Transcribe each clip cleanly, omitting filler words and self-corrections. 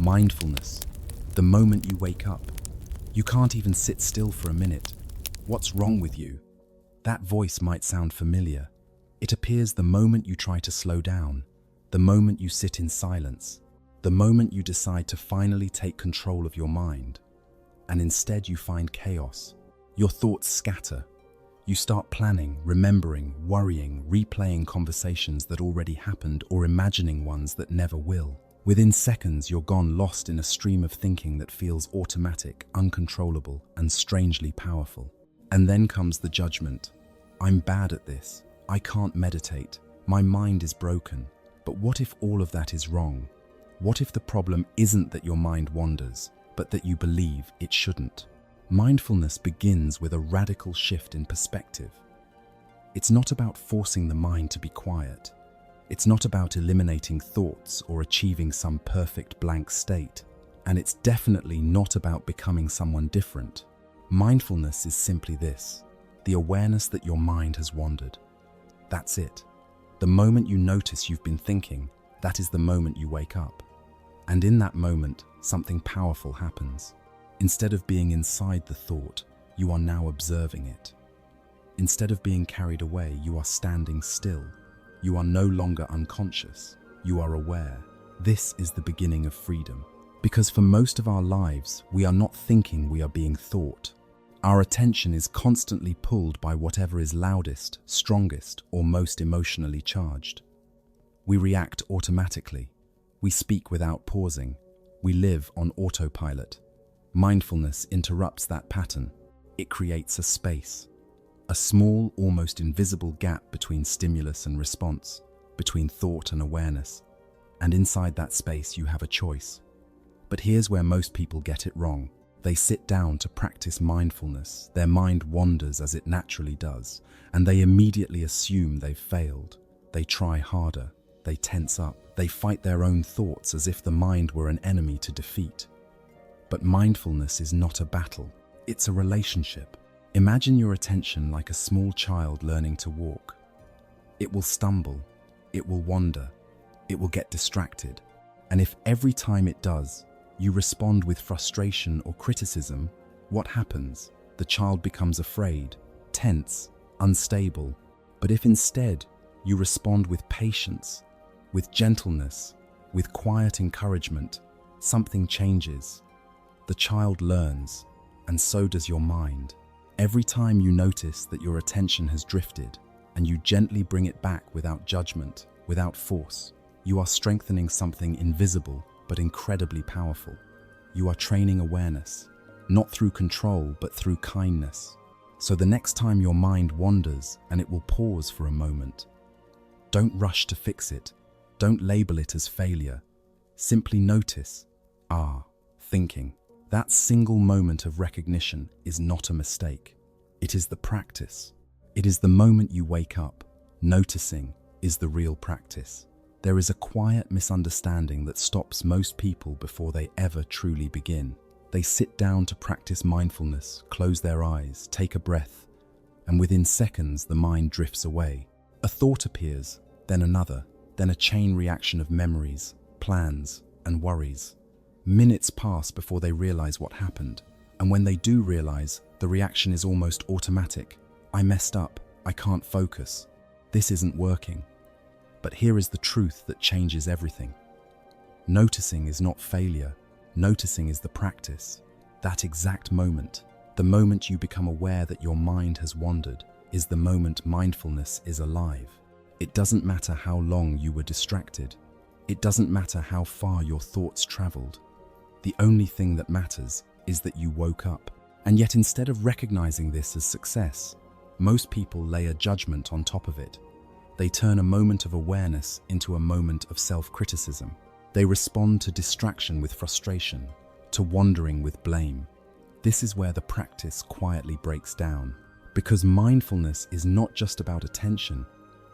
Mindfulness. The moment you wake up, you can't even sit still for a minute. What's wrong with you? That voice might sound familiar. It appears the moment you try to slow down, the moment you sit in silence, the moment you decide to finally take control of your mind. And instead you find chaos. Your thoughts scatter. You start planning, remembering, worrying, replaying conversations that already happened or imagining ones that never will. Within seconds, you're gone lost in a stream of thinking that feels automatic, uncontrollable, and strangely powerful. And then comes the judgment. I'm bad at this. I can't meditate. My mind is broken. But what if all of that is wrong? What if the problem isn't that your mind wanders, but that you believe it shouldn't? Mindfulness begins with a radical shift in perspective. It's not about forcing the mind to be quiet. It's not about eliminating thoughts or achieving some perfect blank state. And it's definitely not about becoming someone different. Mindfulness is simply this: the awareness that your mind has wandered. That's it. The moment you notice you've been thinking, that is the moment you wake up. And in that moment, something powerful happens. Instead of being inside the thought, you are now observing it. Instead of being carried away, you are standing still. You are no longer unconscious. You are aware. This is the beginning of freedom. Because for most of our lives, we are not thinking, we are being thought. Our attention is constantly pulled by whatever is loudest, strongest, or most emotionally charged. We react automatically. We speak without pausing. We live on autopilot. Mindfulness interrupts that pattern. It creates a space. A small, almost invisible gap between stimulus and response, between thought and awareness. And inside that space, you have a choice. But here's where most people get it wrong. They sit down to practice mindfulness. Their mind wanders as it naturally does, and they immediately assume they've failed. They try harder. They tense up. They fight their own thoughts as if the mind were an enemy to defeat. But mindfulness is not a battle. It's a relationship. Imagine your attention like a small child learning to walk. It will stumble. It will wander. It will get distracted. And if every time it does, you respond with frustration or criticism, what happens? The child becomes afraid, tense, unstable. But if instead you respond with patience, with gentleness, with quiet encouragement, something changes. The child learns, and so does your mind. Every time you notice that your attention has drifted, and you gently bring it back without judgment, without force, you are strengthening something invisible but incredibly powerful. You are training awareness, not through control but through kindness. So the next time your mind wanders and it will pause for a moment, don't rush to fix it. Don't label it as failure. Simply notice, thinking. That single moment of recognition is not a mistake. It is the practice. It is the moment you wake up. Noticing is the real practice. There is a quiet misunderstanding that stops most people before they ever truly begin. They sit down to practice mindfulness, close their eyes, take a breath, and within seconds the mind drifts away. A thought appears, then another, then a chain reaction of memories, plans, and worries. Minutes pass before they realize what happened, and when they do realize, the reaction is almost automatic. I messed up. I can't focus. This isn't working. But here is the truth that changes everything. Noticing is not failure. Noticing is the practice. That exact moment, the moment you become aware that your mind has wandered, is the moment mindfulness is alive. It doesn't matter how long you were distracted. It doesn't matter how far your thoughts traveled. The only thing that matters is that you woke up. And yet instead of recognizing this as success, most people lay a judgment on top of it. They turn a moment of awareness into a moment of self-criticism. They respond to distraction with frustration, to wandering with blame. This is where the practice quietly breaks down. Because mindfulness is not just about attention,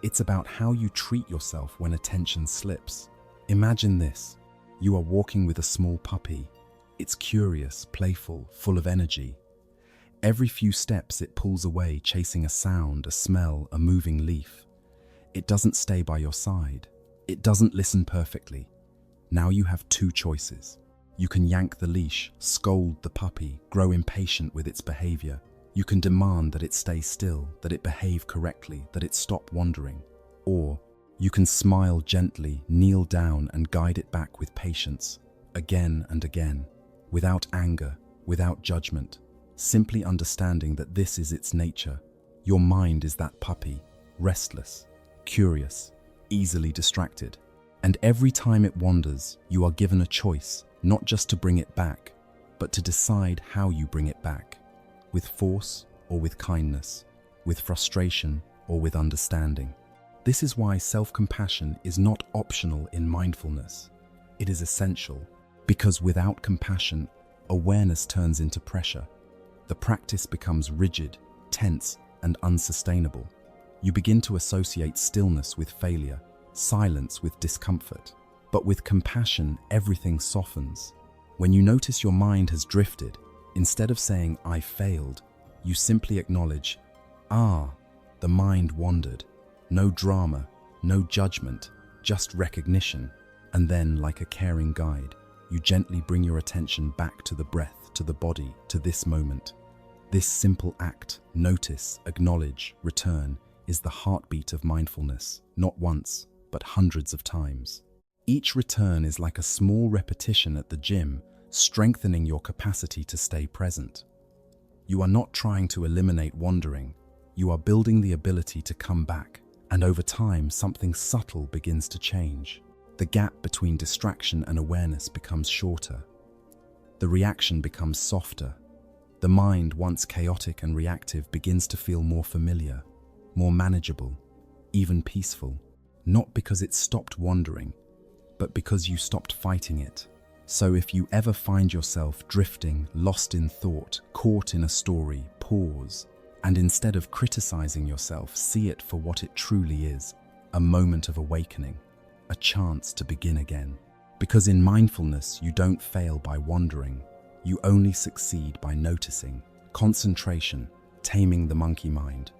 it's about how you treat yourself when attention slips. Imagine this. You are walking with a small puppy. It's curious, playful, full of energy. Every few steps it pulls away, chasing a sound, a smell, a moving leaf. It doesn't stay by your side. It doesn't listen perfectly. Now you have two choices. You can yank the leash, scold the puppy, grow impatient with its behavior. You can demand that it stay still, that it behave correctly, that it stop wandering. Or you can smile gently, kneel down and guide it back with patience, again and again, without anger, without judgment, simply understanding that this is its nature. Your mind is that puppy, restless, curious, easily distracted. And every time it wanders, you are given a choice, not just to bring it back, but to decide how you bring it back, with force or with kindness, with frustration or with understanding. This is why self-compassion is not optional in mindfulness. It is essential, because without compassion, awareness turns into pressure. The practice becomes rigid, tense, and unsustainable. You begin to associate stillness with failure, silence with discomfort. But with compassion, everything softens. When you notice your mind has drifted, instead of saying, "I failed," you simply acknowledge, the mind wandered. No drama, no judgment, just recognition. And then, like a caring guide, you gently bring your attention back to the breath, to the body, to this moment. This simple act, notice, acknowledge, return, is the heartbeat of mindfulness, not once, but hundreds of times. Each return is like a small repetition at the gym, strengthening your capacity to stay present. You are not trying to eliminate wandering, you are building the ability to come back, and over time something subtle begins to change. The gap between distraction and awareness becomes shorter. The reaction becomes softer. The mind, once chaotic and reactive, begins to feel more familiar, more manageable, even peaceful, not because it stopped wandering, but because you stopped fighting it. So if you ever find yourself drifting, lost in thought, caught in a story, pause, and instead of criticizing yourself, see it for what it truly is, a moment of awakening, a chance to begin again. Because in mindfulness, you don't fail by wandering, you only succeed by noticing. Concentration, taming the monkey mind.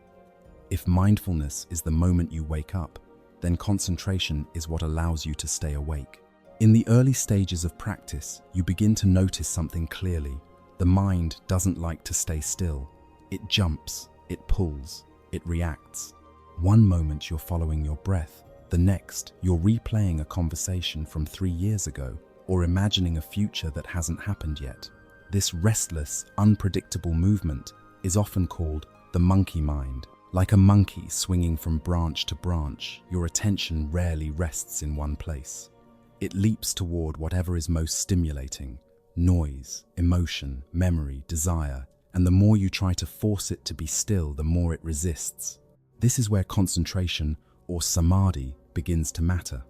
If mindfulness is the moment you wake up, then concentration is what allows you to stay awake. In the early stages of practice, you begin to notice something clearly. The mind doesn't like to stay still. It jumps, it pulls, it reacts. One moment you're following your breath, the next you're replaying a conversation from 3 years ago or imagining a future that hasn't happened yet. This restless, unpredictable movement is often called the monkey mind. Like a monkey swinging from branch to branch, your attention rarely rests in one place. It leaps toward whatever is most stimulating: noise, emotion, memory, desire, and the more you try to force it to be still, the more it resists. This is where concentration, or samadhi, begins to matter.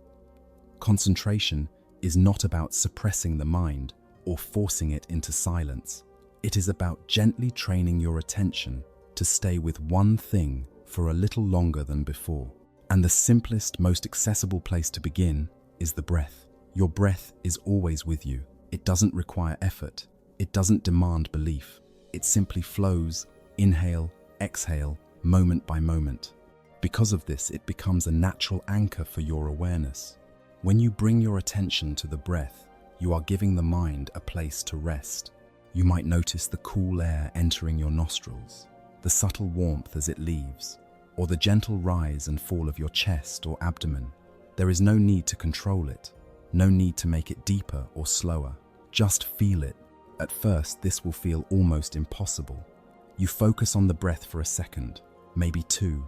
Concentration is not about suppressing the mind or forcing it into silence. It is about gently training your attention to stay with one thing for a little longer than before. And the simplest, most accessible place to begin is the breath. Your breath is always with you. It doesn't require effort. It doesn't demand belief. It simply flows, inhale, exhale, moment by moment. Because of this, it becomes a natural anchor for your awareness. When you bring your attention to the breath, you are giving the mind a place to rest. You might notice the cool air entering your nostrils, the subtle warmth as it leaves, or the gentle rise and fall of your chest or abdomen. There is no need to control it, no need to make it deeper or slower. Just feel it. At first, this will feel almost impossible. You focus on the breath for a second, maybe 2,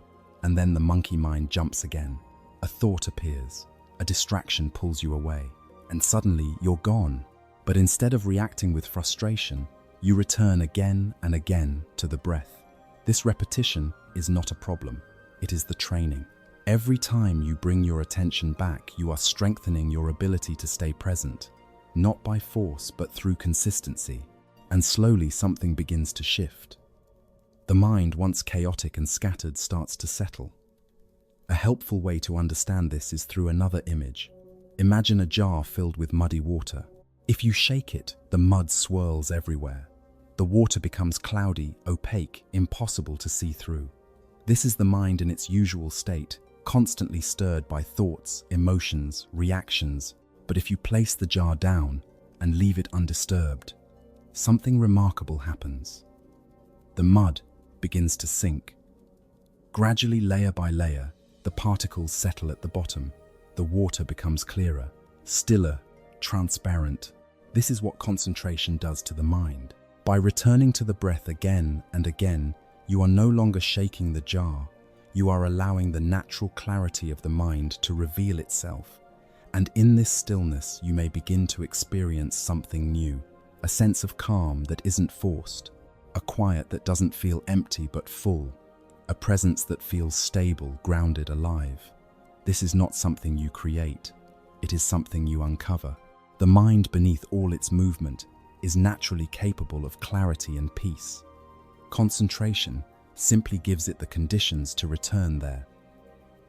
and then the monkey mind jumps again. A thought appears, a distraction pulls you away, and suddenly you're gone. But instead of reacting with frustration, you return again and again to the breath. This repetition is not a problem, it is the training. Every time you bring your attention back, you are strengthening your ability to stay present, not by force but through consistency. And slowly something begins to shift. The mind, once chaotic and scattered, starts to settle. A helpful way to understand this is through another image. Imagine a jar filled with muddy water. If you shake it, the mud swirls everywhere. The water becomes cloudy, opaque, impossible to see through. This is the mind in its usual state, constantly stirred by thoughts, emotions, reactions. But if you place the jar down, and leave it undisturbed, something remarkable happens. The mud begins to sink. Gradually, layer by layer, the particles settle at the bottom. The water becomes clearer, stiller, transparent. This is what concentration does to the mind. By returning to the breath again and again, you are no longer shaking the jar. You are allowing the natural clarity of the mind to reveal itself. And in this stillness, you may begin to experience something new, a sense of calm that isn't forced, a quiet that doesn't feel empty but full, a presence that feels stable, grounded, alive. This is not something you create. It is something you uncover. The mind, beneath all its movement, is naturally capable of clarity and peace. Concentration simply gives it the conditions to return there.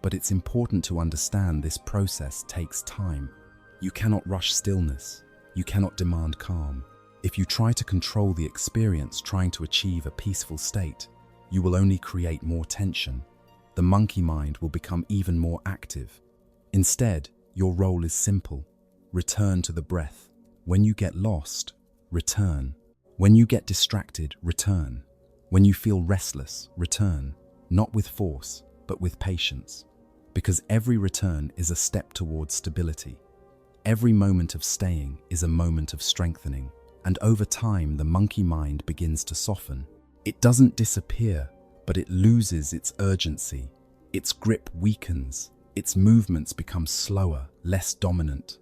But it's important to understand this process takes time. You cannot rush stillness. You cannot demand calm. If you try to control the experience trying to achieve a peaceful state, you will only create more tension. The monkey mind will become even more active. Instead, your role is simple. Return to the breath. When you get lost, return. When you get distracted, return. When you feel restless, return. Not with force, but with patience. Because every return is a step towards stability. Every moment of staying is a moment of strengthening. And over time, the monkey mind begins to soften. It doesn't disappear, but it loses its urgency. Its grip weakens. Its movements become slower, less dominant.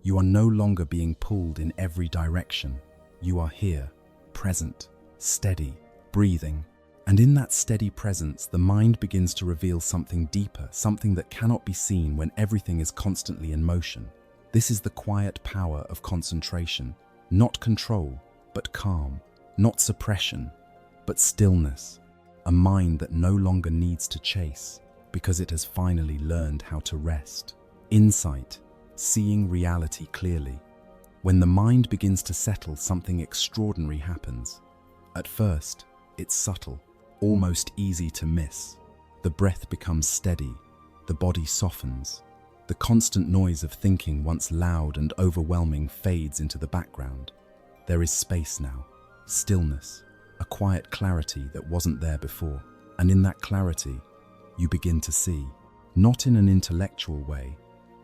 You are no longer being pulled in every direction. You are here, present, steady, breathing. And in that steady presence, the mind begins to reveal something deeper, something that cannot be seen when everything is constantly in motion. This is the quiet power of concentration. Not control, but calm. Not suppression, but stillness. A mind that no longer needs to chase because it has finally learned how to rest. Insight, seeing reality clearly. When the mind begins to settle, something extraordinary happens. At first, it's subtle, almost easy to miss. The breath becomes steady, the body softens. The constant noise of thinking, once loud and overwhelming, fades into the background. There is space now, stillness, a quiet clarity that wasn't there before. And in that clarity, you begin to see, not in an intellectual way,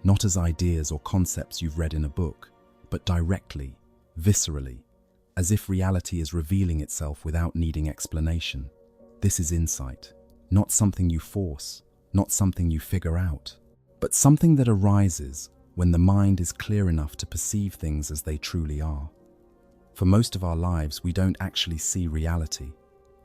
not as ideas or concepts you've read in a book, but directly, viscerally, as if reality is revealing itself without needing explanation. This is insight, not something you force, not something you figure out, but something that arises when the mind is clear enough to perceive things as they truly are. For most of our lives, we don't actually see reality.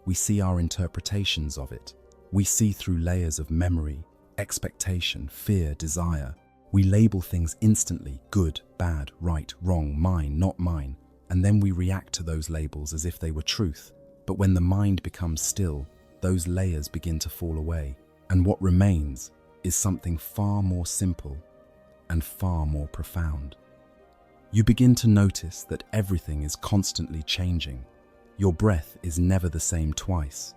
We see our interpretations of it. We see through layers of memory, expectation, fear, desire. We label things instantly: good, bad, right, wrong, mine, not mine, and then we react to those labels as if they were truth. But when the mind becomes still, those layers begin to fall away, and what remains is something far more simple and far more profound. You begin to notice that everything is constantly changing. Your breath is never the same twice.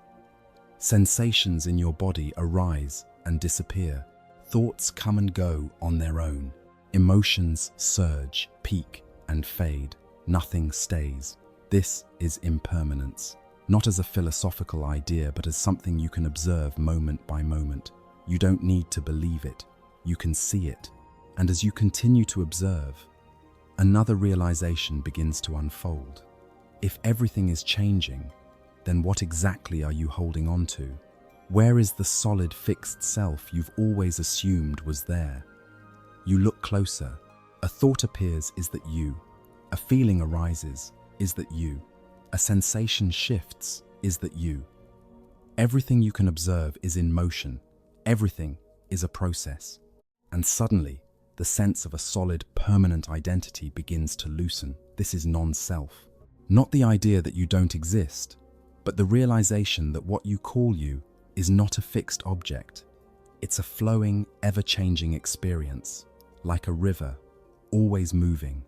Sensations in your body arise and disappear. Thoughts come and go on their own. Emotions surge, peak, and fade. Nothing stays. This is impermanence. Not as a philosophical idea, but as something you can observe moment by moment. You don't need to believe it. You can see it. And as you continue to observe, another realization begins to unfold. If everything is changing, then what exactly are you holding on to? Where is the solid, fixed self you've always assumed was there? You look closer. A thought appears. Is that you? A feeling arises. Is that you? A sensation shifts. Is that you? Everything you can observe is in motion. Everything is a process. And suddenly, the sense of a solid, permanent identity begins to loosen. This is non-self. Not the idea that you don't exist, but the realization that what you call you is not a fixed object. It's a flowing, ever-changing experience, like a river, always moving,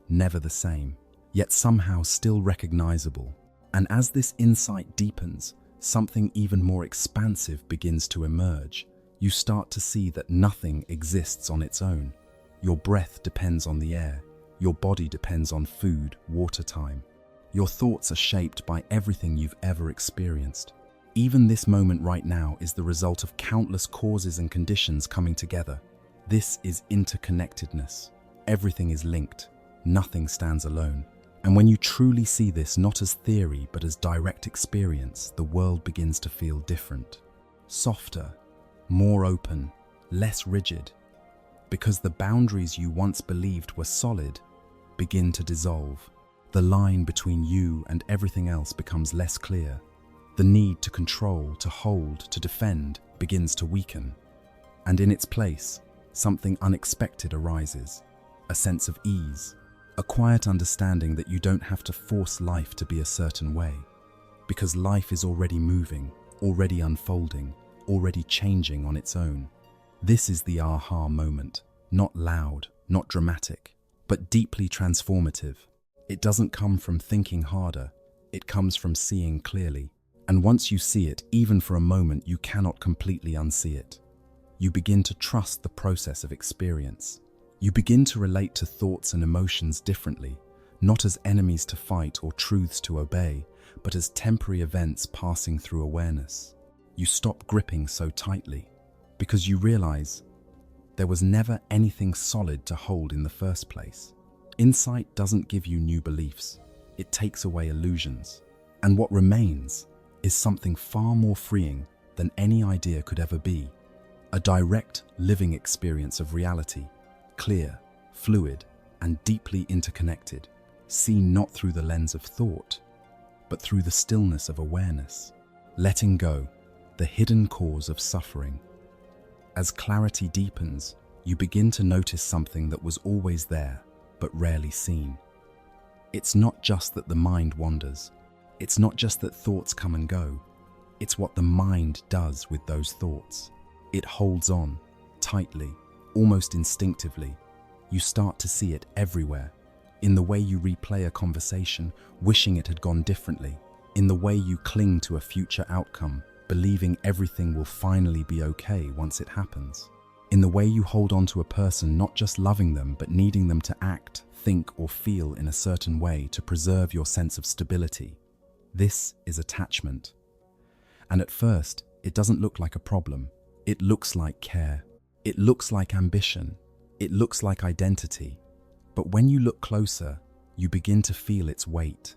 never the same, yet somehow still recognizable. And as this insight deepens, something even more expansive begins to emerge. You start to see that nothing exists on its own. Your breath depends on the air. Your body depends on food, water, time. Your thoughts are shaped by everything you've ever experienced. Even this moment right now is the result of countless causes and conditions coming together. This is interconnectedness. Everything is linked. Nothing stands alone. And when you truly see this not as theory but as direct experience, the world begins to feel different. Softer, more open, less rigid. Because the boundaries you once believed were solid begin to dissolve. The line between you and everything else becomes less clear. The need to control, to hold, to defend begins to weaken. And in its place, something unexpected arises. A sense of ease. A quiet understanding that you don't have to force life to be a certain way. Because life is already moving, already unfolding, already changing on its own. This is the aha moment. Not loud, not dramatic, but deeply transformative. It doesn't come from thinking harder. It comes from seeing clearly. And once you see it, even for a moment, you cannot completely unsee it. You begin to trust the process of experience. You begin to relate to thoughts and emotions differently, not as enemies to fight or truths to obey, but as temporary events passing through awareness. You stop gripping so tightly, because you realize there was never anything solid to hold in the first place. Insight doesn't give you new beliefs, it takes away illusions. And what remains is something far more freeing than any idea could ever be. A direct, living experience of reality. Clear, fluid, and deeply interconnected, seen not through the lens of thought, but through the stillness of awareness. Letting go, the hidden cause of suffering. As clarity deepens, you begin to notice something that was always there, but rarely seen. It's not just that the mind wanders. It's not just that thoughts come and go. It's what the mind does with those thoughts. It holds on, tightly, almost instinctively. You start to see it everywhere. In the way you replay a conversation, wishing it had gone differently. In the way you cling to a future outcome, believing everything will finally be okay once it happens. In the way you hold on to a person, not just loving them, but needing them to act, think, or feel in a certain way to preserve your sense of stability. This is attachment. And at first, it doesn't look like a problem. It looks like care. It looks like ambition. It looks like identity. But when you look closer, you begin to feel its weight.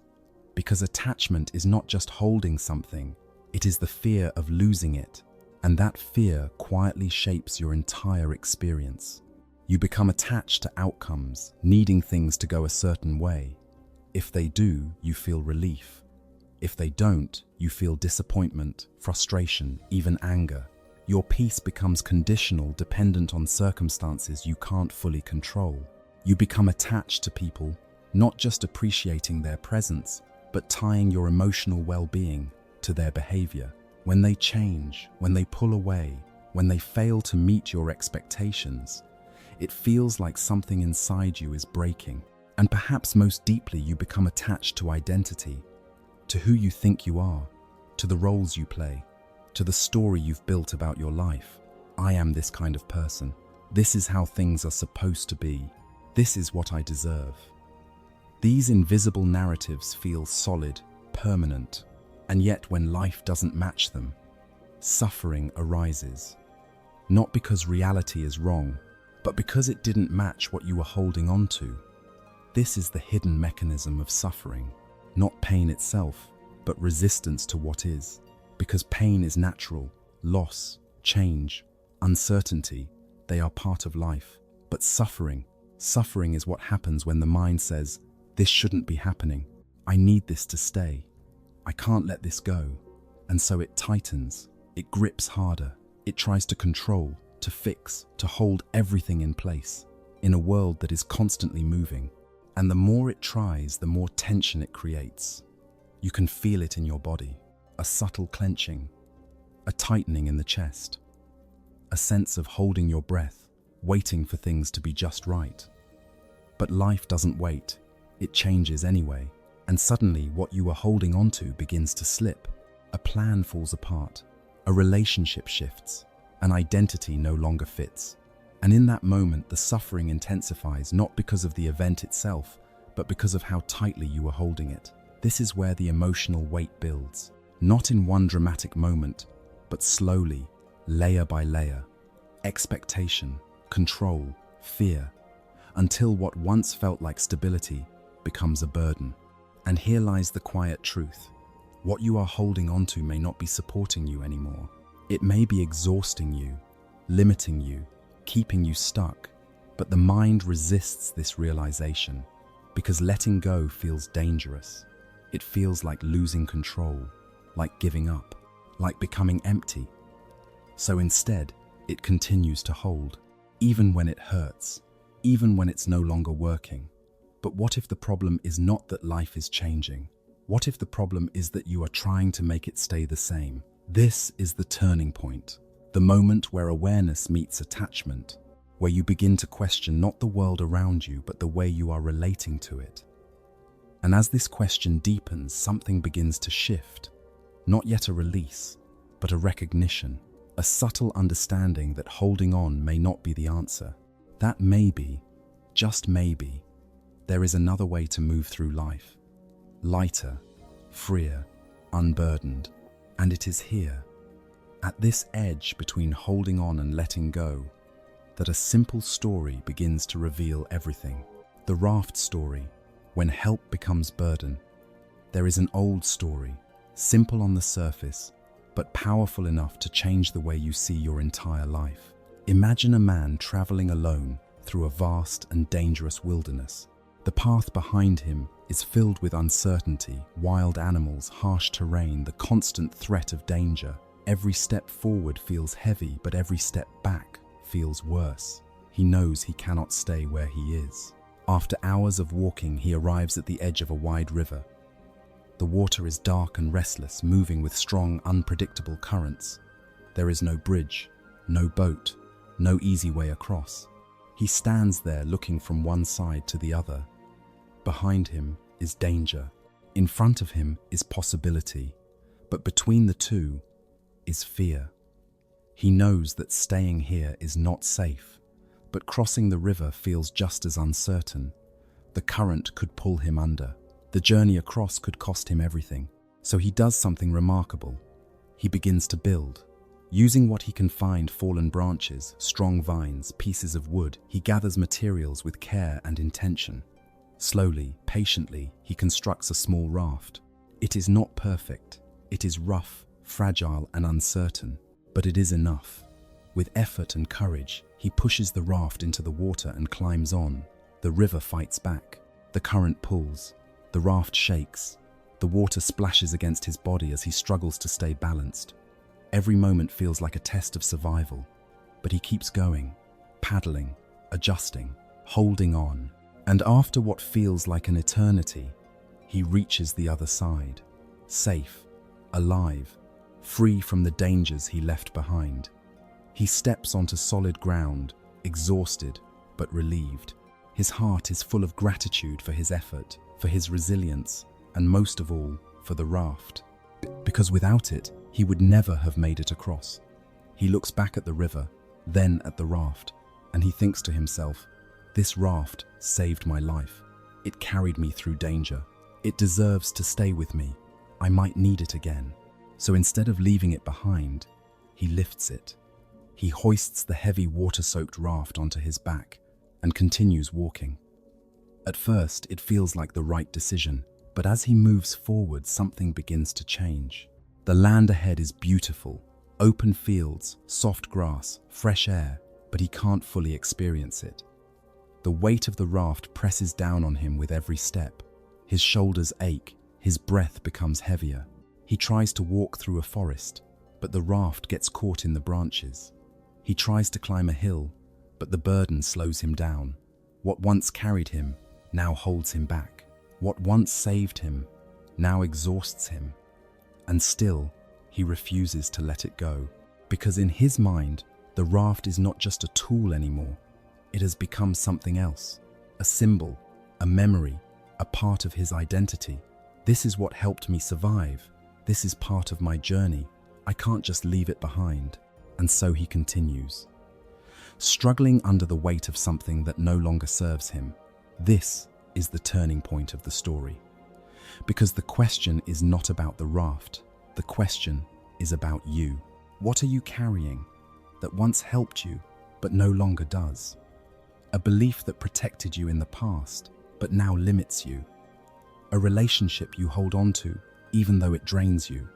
Because attachment is not just holding something, it is the fear of losing it. And that fear quietly shapes your entire experience. You become attached to outcomes, needing things to go a certain way. If they do, you feel relief. If they don't, you feel disappointment, frustration, even anger. Your peace becomes conditional, dependent on circumstances you can't fully control. You become attached to people, not just appreciating their presence, but tying your emotional well-being to their behavior. When they change, when they pull away, when they fail to meet your expectations, it feels like something inside you is breaking. And perhaps most deeply, you become attached to identity, to who you think you are, to the roles you play, to the story you've built about your life. I am this kind of person. This is how things are supposed to be. This is what I deserve. These invisible narratives feel solid, permanent, and yet when life doesn't match them, suffering arises. Not because reality is wrong, but because it didn't match what you were holding on to. This is the hidden mechanism of suffering, not pain itself, but resistance to what is. Because pain is natural, loss, change, uncertainty, they are part of life. But suffering is what happens when the mind says, this shouldn't be happening. I need this to stay. I can't let this go. And so it tightens, it grips harder, it tries to control, to fix, to hold everything in place, in a world that is constantly moving. And the more it tries, the more tension it creates. You can feel it in your body. A subtle clenching, a tightening in the chest, a sense of holding your breath, waiting for things to be just right. But life doesn't wait, it changes anyway, and suddenly what you were holding onto begins to slip. A plan falls apart, a relationship shifts, an identity no longer fits. And in that moment, the suffering intensifies, not because of the event itself, but because of how tightly you were holding it. This is where the emotional weight builds, not in one dramatic moment, but slowly, layer by layer. Expectation, control, fear, until what once felt like stability becomes a burden. And here lies the quiet truth. What you are holding onto may not be supporting you anymore. It may be exhausting you, limiting you, keeping you stuck. But the mind resists this realization because letting go feels dangerous. It feels like losing control, like giving up, like becoming empty. So instead, it continues to hold, even when it hurts, even when it's no longer working. But what if the problem is not that life is changing? What if the problem is that you are trying to make it stay the same? This is the turning point, the moment where awareness meets attachment, where you begin to question not the world around you, but the way you are relating to it. And as this question deepens, something begins to shift, not yet a release, but a recognition, a subtle understanding that holding on may not be the answer. That maybe, just maybe, there is another way to move through life. Lighter, freer, unburdened. And it is here, at this edge between holding on and letting go, that a simple story begins to reveal everything. The raft story, when help becomes burden. There is an old story, simple on the surface, but powerful enough to change the way you see your entire life. Imagine a man traveling alone through a vast and dangerous wilderness. The path behind him is filled with uncertainty, wild animals, harsh terrain, the constant threat of danger. Every step forward feels heavy, but every step back feels worse. He knows he cannot stay where he is. After hours of walking, he arrives at the edge of a wide river. The water is dark and restless, moving with strong, unpredictable currents. There is no bridge, no boat, no easy way across. He stands there looking from one side to the other. Behind him is danger. In front of him is possibility. But between the two is fear. He knows that staying here is not safe, but crossing the river feels just as uncertain. The current could pull him under. The journey across could cost him everything. So he does something remarkable. He begins to build. Using what he can find, fallen branches, strong vines, pieces of wood, he gathers materials with care and intention. Slowly, patiently, he constructs a small raft. It is not perfect. It is rough, fragile, and uncertain, but it is enough. With effort and courage, he pushes the raft into the water and climbs on. The river fights back. The current pulls. The raft shakes. The water splashes against his body as he struggles to stay balanced. Every moment feels like a test of survival, but he keeps going, paddling, adjusting, holding on. And after what feels like an eternity, he reaches the other side, safe, alive, free from the dangers he left behind. He steps onto solid ground, exhausted but relieved. His heart is full of gratitude for his effort, for his resilience, and most of all, for the raft. Because without it, he would never have made it across. He looks back at the river, then at the raft, and he thinks to himself, "This raft saved my life. It carried me through danger. It deserves to stay with me. I might need it again." So instead of leaving it behind, he lifts it. He hoists the heavy water-soaked raft onto his back and continues walking. At first, it feels like the right decision, but as he moves forward, something begins to change. The land ahead is beautiful, open fields, soft grass, fresh air, but he can't fully experience it. The weight of the raft presses down on him with every step. His shoulders ache, his breath becomes heavier. He tries to walk through a forest, but the raft gets caught in the branches. He tries to climb a hill, but the burden slows him down. What once carried him now holds him back. What once saved him now exhausts him. And still, he refuses to let it go, because in his mind, the raft is not just a tool anymore. It has become something else, a symbol, a memory, a part of his identity. This is what helped me survive. This is part of my journey. I can't just leave it behind. And so he continues. struggling under the weight of something that no longer serves him. This is the turning point of the story. Because the question is not about the raft, the question is about you. What are you carrying that once helped you but no longer does? A belief that protected you in the past but now limits you. A relationship you hold on to even though it drains you.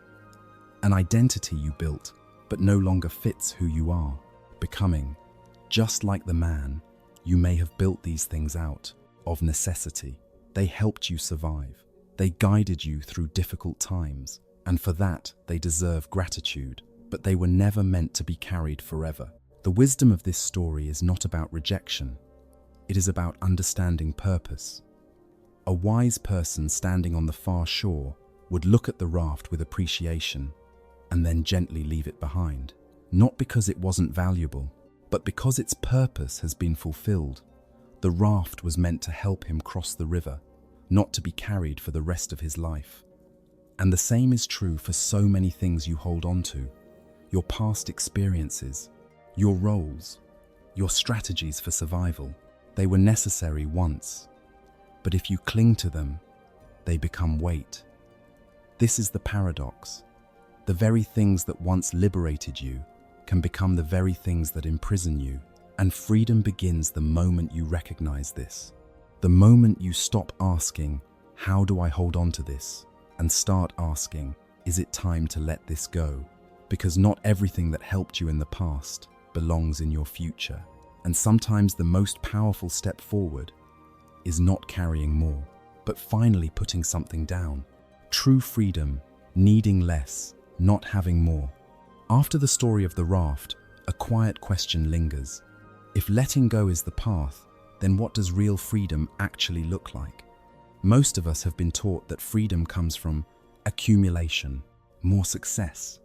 An identity you built but no longer fits who you are becoming. Just like the man, you may have built these things out of necessity. They helped you survive. They guided you through difficult times, and for that they deserve gratitude, but they were never meant to be carried forever. The wisdom of this story is not about rejection. It is about understanding purpose. A wise person standing on the far shore would look at the raft with appreciation and then gently leave it behind, not because it wasn't valuable, but because its purpose has been fulfilled. The raft was meant to help him cross the river, not to be carried for the rest of his life. And the same is true for so many things you hold on to. Your past experiences, your roles, your strategies for survival. They were necessary once, but if you cling to them, they become weight. This is the paradox. The very things that once liberated you can become the very things that imprison you. And freedom begins the moment you recognize this. The moment you stop asking, how do I hold on to this? And start asking, is it time to let this go? Because not everything that helped you in the past belongs in your future. And sometimes the most powerful step forward is not carrying more, but finally putting something down. True freedom, needing less, not having more. After the story of the raft, a quiet question lingers. If letting go is the path, then what does real freedom actually look like? Most of us have been taught that freedom comes from accumulation, more success,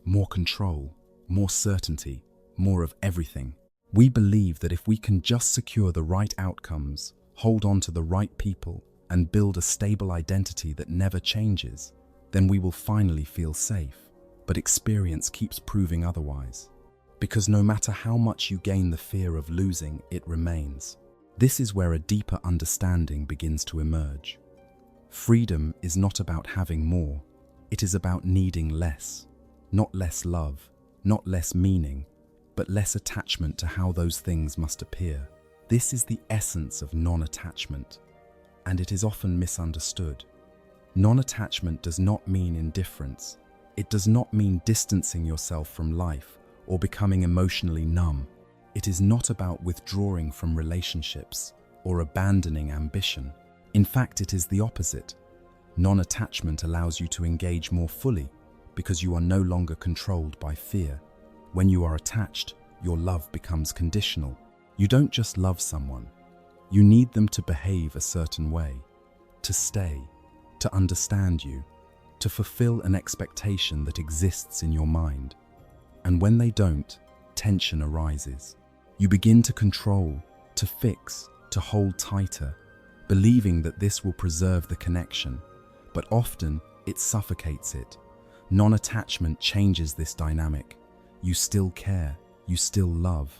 more control, more certainty, more of everything. We believe that if we can just secure the right outcomes, hold on to the right people, and build a stable identity that never changes, then we will finally feel safe. But experience keeps proving otherwise. Because no matter how much you gain the fear of losing, it remains. This is where a deeper understanding begins to emerge. Freedom is not about having more. It is about needing less. Not less love, not less meaning, but less attachment to how those things must appear. This is the essence of non-attachment, and it is often misunderstood. Non-attachment does not mean indifference. It does not mean distancing yourself from life or becoming emotionally numb. It is not about withdrawing from relationships or abandoning ambition. In fact, it is the opposite. Non-attachment allows you to engage more fully because you are no longer controlled by fear. When you are attached, your love becomes conditional. You don't just love someone. You need them to behave a certain way, to stay, to understand you, to fulfill an expectation that exists in your mind. And when they don't, tension arises. You begin to control, to fix, to hold tighter, believing that this will preserve the connection, but often it suffocates it. Non-attachment changes this dynamic. You still care, you still love,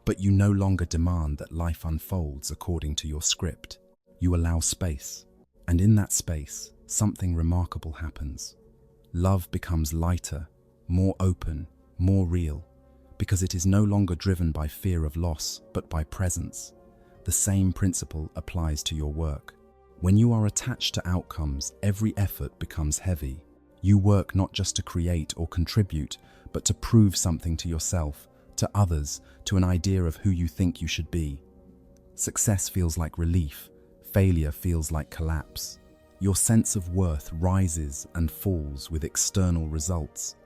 but you no longer demand that life unfolds according to your script. You allow space, and in that space, something remarkable happens. Love becomes lighter, more open, more real, because it is no longer driven by fear of loss, but by presence. The same principle applies to your work. When you are attached to outcomes, every effort becomes heavy. You work not just to create or contribute, but to prove something to yourself, to others, to an idea of who you think you should be. Success feels like relief. Failure feels like collapse. Your sense of worth rises and falls with external results.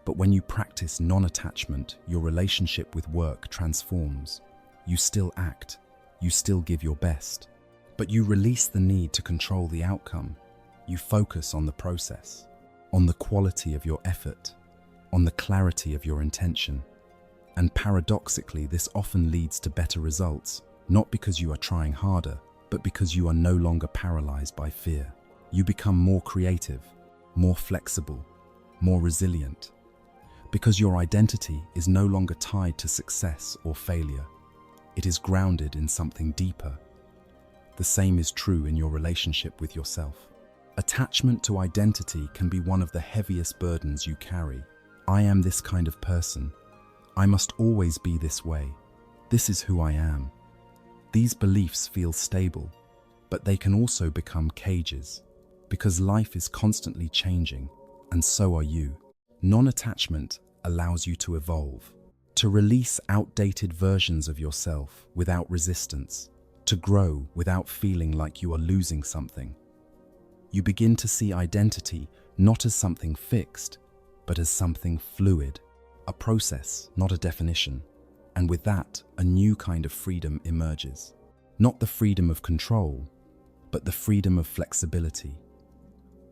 But when you practice non-attachment, your relationship with work transforms. You still act, you still give your best, but you release the need to control the outcome. You focus on the process, on the quality of your effort, on the clarity of your intention. And paradoxically, this often leads to better results, not because you are trying harder, but because you are no longer paralyzed by fear. You become more creative, more flexible, more resilient, because your identity is no longer tied to success or failure. It is grounded in something deeper. The same is true in your relationship with yourself. Attachment to identity can be one of the heaviest burdens you carry. I am this kind of person. I must always be this way. This is who I am. These beliefs feel stable, but they can also become cages, because life is constantly changing, and so are you. Non-attachment allows you to evolve, to release outdated versions of yourself without resistance, to grow without feeling like you are losing something. You begin to see identity not as something fixed, but as something fluid, a process, not a definition. And with that, a new kind of freedom emerges. Not the freedom of control, but the freedom of flexibility.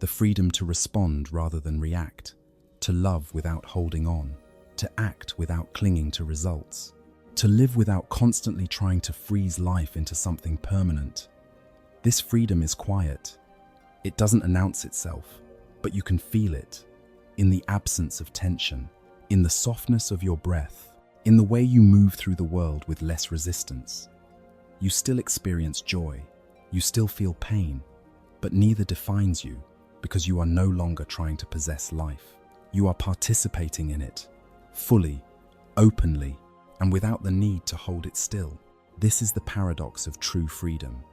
The freedom to respond rather than react, to love without holding on, to act without clinging to results, to live without constantly trying to freeze life into something permanent. This freedom is quiet. It doesn't announce itself, but you can feel it in the absence of tension, in the softness of your breath, in the way you move through the world with less resistance. You still experience joy, you still feel pain, but neither defines you because you are no longer trying to possess life. You are participating in it, fully, openly, and without the need to hold it still. This is the paradox of true freedom.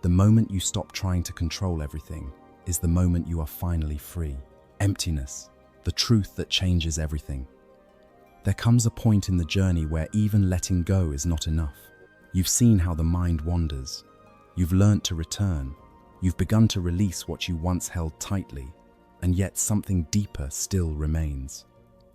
The moment you stop trying to control everything is the moment you are finally free. Emptiness, the truth that changes everything. There comes a point in the journey where even letting go is not enough. You've seen how the mind wanders. You've learnt to return. You've begun to release what you once held tightly, and yet something deeper still remains.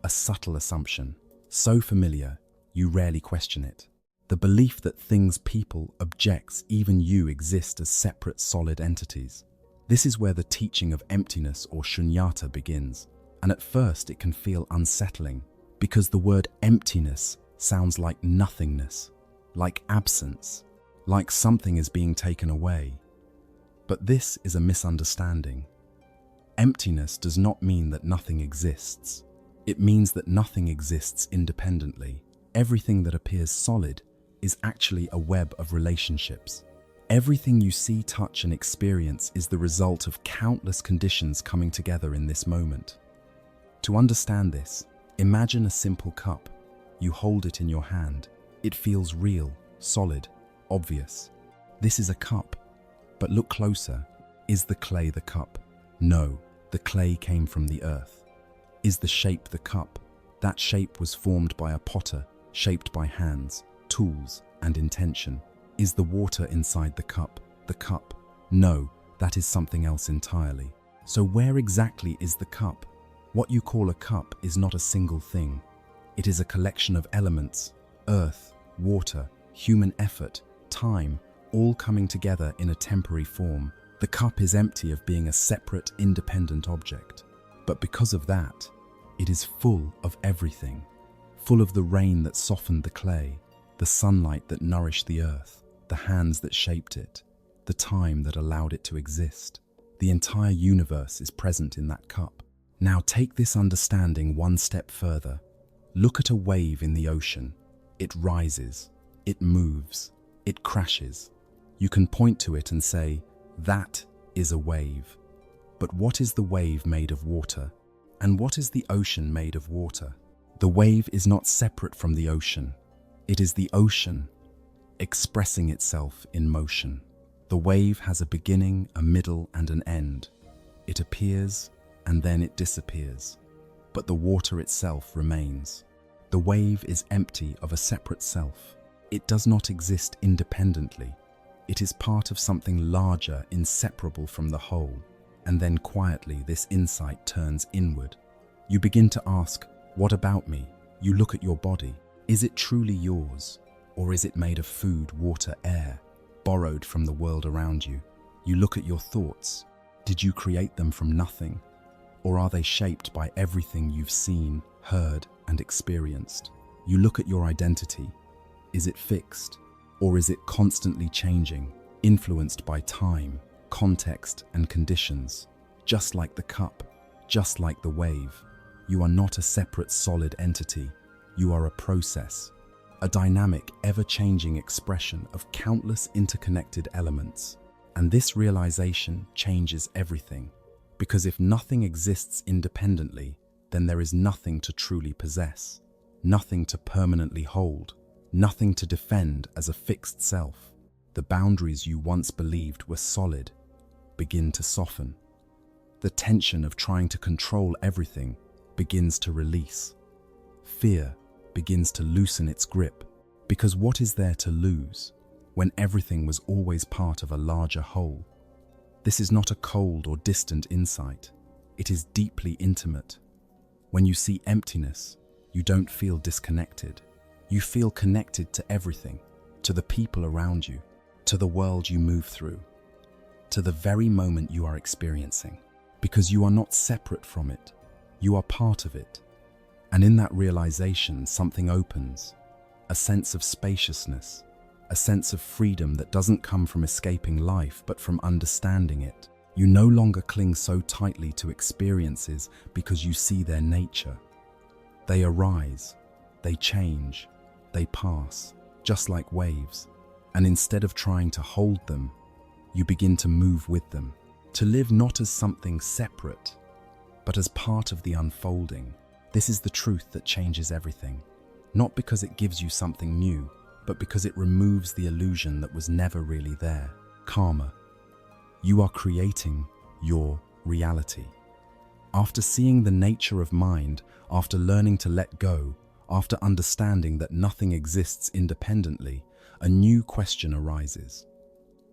A subtle assumption, so familiar, you rarely question it. The belief that things, people, objects, even you exist as separate solid entities. This is where the teaching of emptiness or shunyata begins, and at first it can feel unsettling, because the word emptiness sounds like nothingness, like absence, like something is being taken away. But this is a misunderstanding. Emptiness does not mean that nothing exists. It means that nothing exists independently. Everything that appears solid is actually a web of relationships. Everything you see, touch, and experience is the result of countless conditions coming together in this moment. To understand this, imagine a simple cup. You hold it in your hand. It feels real, solid, obvious. This is a cup. But look closer. Is the clay the cup? No, the clay came from the earth. Is the shape the cup? That shape was formed by a potter, shaped by hands, tools, and intention. Is the water inside the cup the cup? No, that is something else entirely. So where exactly is the cup? What you call a cup is not a single thing. It is a collection of elements, earth, water, human effort, time, all coming together in a temporary form. The cup is empty of being a separate, independent object. But because of that, it is full of everything. Full of the rain that softened the clay, the sunlight that nourished the earth, the hands that shaped it, the time that allowed it to exist. The entire universe is present in that cup. Now take this understanding one step further. Look at a wave in the ocean. It rises, it moves, it crashes. You can point to it and say, that is a wave. But what is the wave made of water? And what is the ocean made of water? The wave is not separate from the ocean. It is the ocean expressing itself in motion. The wave has a beginning, a middle, and an end. It appears and then it disappears. But the water itself remains. The wave is empty of a separate self. It does not exist independently. It is part of something larger, inseparable from the whole. And then quietly this insight turns inward. You begin to ask, what about me? You look at your body. Is it truly yours? Or is it made of food, water, air, borrowed from the world around you? You look at your thoughts. Did you create them from nothing? Or are they shaped by everything you've seen, heard, and experienced? You look at your identity. Is it fixed? Or is it constantly changing, influenced by time, context, and conditions? Just like the cup, just like the wave, you are not a separate solid entity. You are a process a dynamic, ever-changing expression of countless interconnected elements. And this realization changes everything, because if nothing exists independently, then there is nothing to truly possess, nothing to permanently hold, nothing to defend as a fixed self. The boundaries you once believed were solid begin to soften. The tension of trying to control everything begins to release. Fear begins to loosen its grip, because what is there to lose when everything was always part of a larger whole? This is not a cold or distant insight. It is deeply intimate. When you see emptiness, you don't feel disconnected. You feel connected to everything, to the people around you, to the world you move through, to the very moment you are experiencing, because you are not separate from it. You are part of it. And in that realization, something opens, a sense of spaciousness, a sense of freedom that doesn't come from escaping life, but from understanding it. You no longer cling so tightly to experiences because you see their nature. They arise, they change, they pass, just like waves. And instead of trying to hold them, you begin to move with them, to live not as something separate, but as part of the unfolding. This is the truth that changes everything, not because it gives you something new, but because it removes the illusion that was never really there. Karma. You are creating your reality. After seeing the nature of mind, after learning to let go, after understanding that nothing exists independently, a new question arises.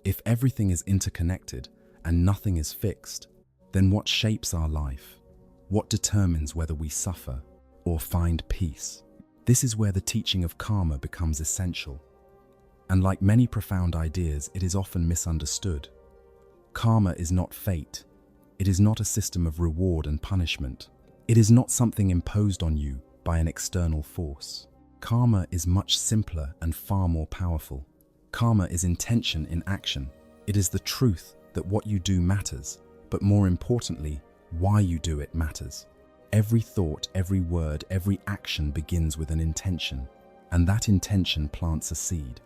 If everything is interconnected and nothing is fixed, then what shapes our life? What determines whether we suffer or find peace? This is where the teaching of karma becomes essential. And like many profound ideas, it is often misunderstood. Karma is not fate. It is not a system of reward and punishment. It is not something imposed on you by an external force. Karma is much simpler and far more powerful. Karma is intention in action. It is the truth that what you do matters, but more importantly, why you do it matters. Every thought, every word, every action begins with an intention, and that intention plants a seed.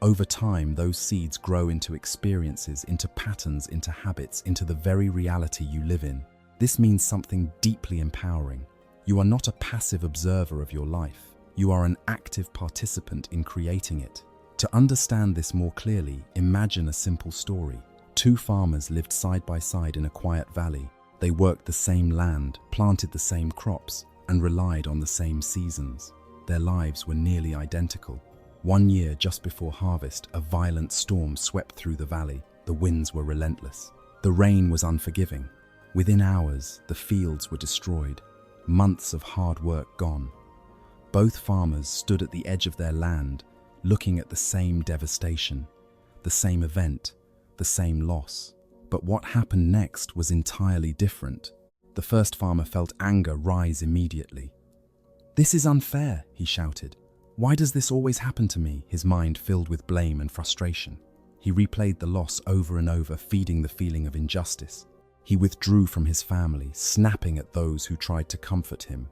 Over time, those seeds grow into experiences, into patterns, into habits, into the very reality you live in. This means something deeply empowering. You are not a passive observer of your life. You are an active participant in creating it. To understand this more clearly, imagine a simple story. Two farmers lived side by side in a quiet valley. They worked the same land, planted the same crops, and relied on the same seasons. Their lives were nearly identical. One year, just before harvest, a violent storm swept through the valley. The winds were relentless. The rain was unforgiving. Within hours, the fields were destroyed. Months of hard work gone. Both farmers stood at the edge of their land, looking at the same devastation, the same event, the same loss. But what happened next was entirely different. The first farmer felt anger rise immediately. "This is unfair," he shouted. "Why does this always happen to me?" His mind filled with blame and frustration. He replayed the loss over and over, feeding the feeling of injustice. He withdrew from his family, snapping at those who tried to comfort him.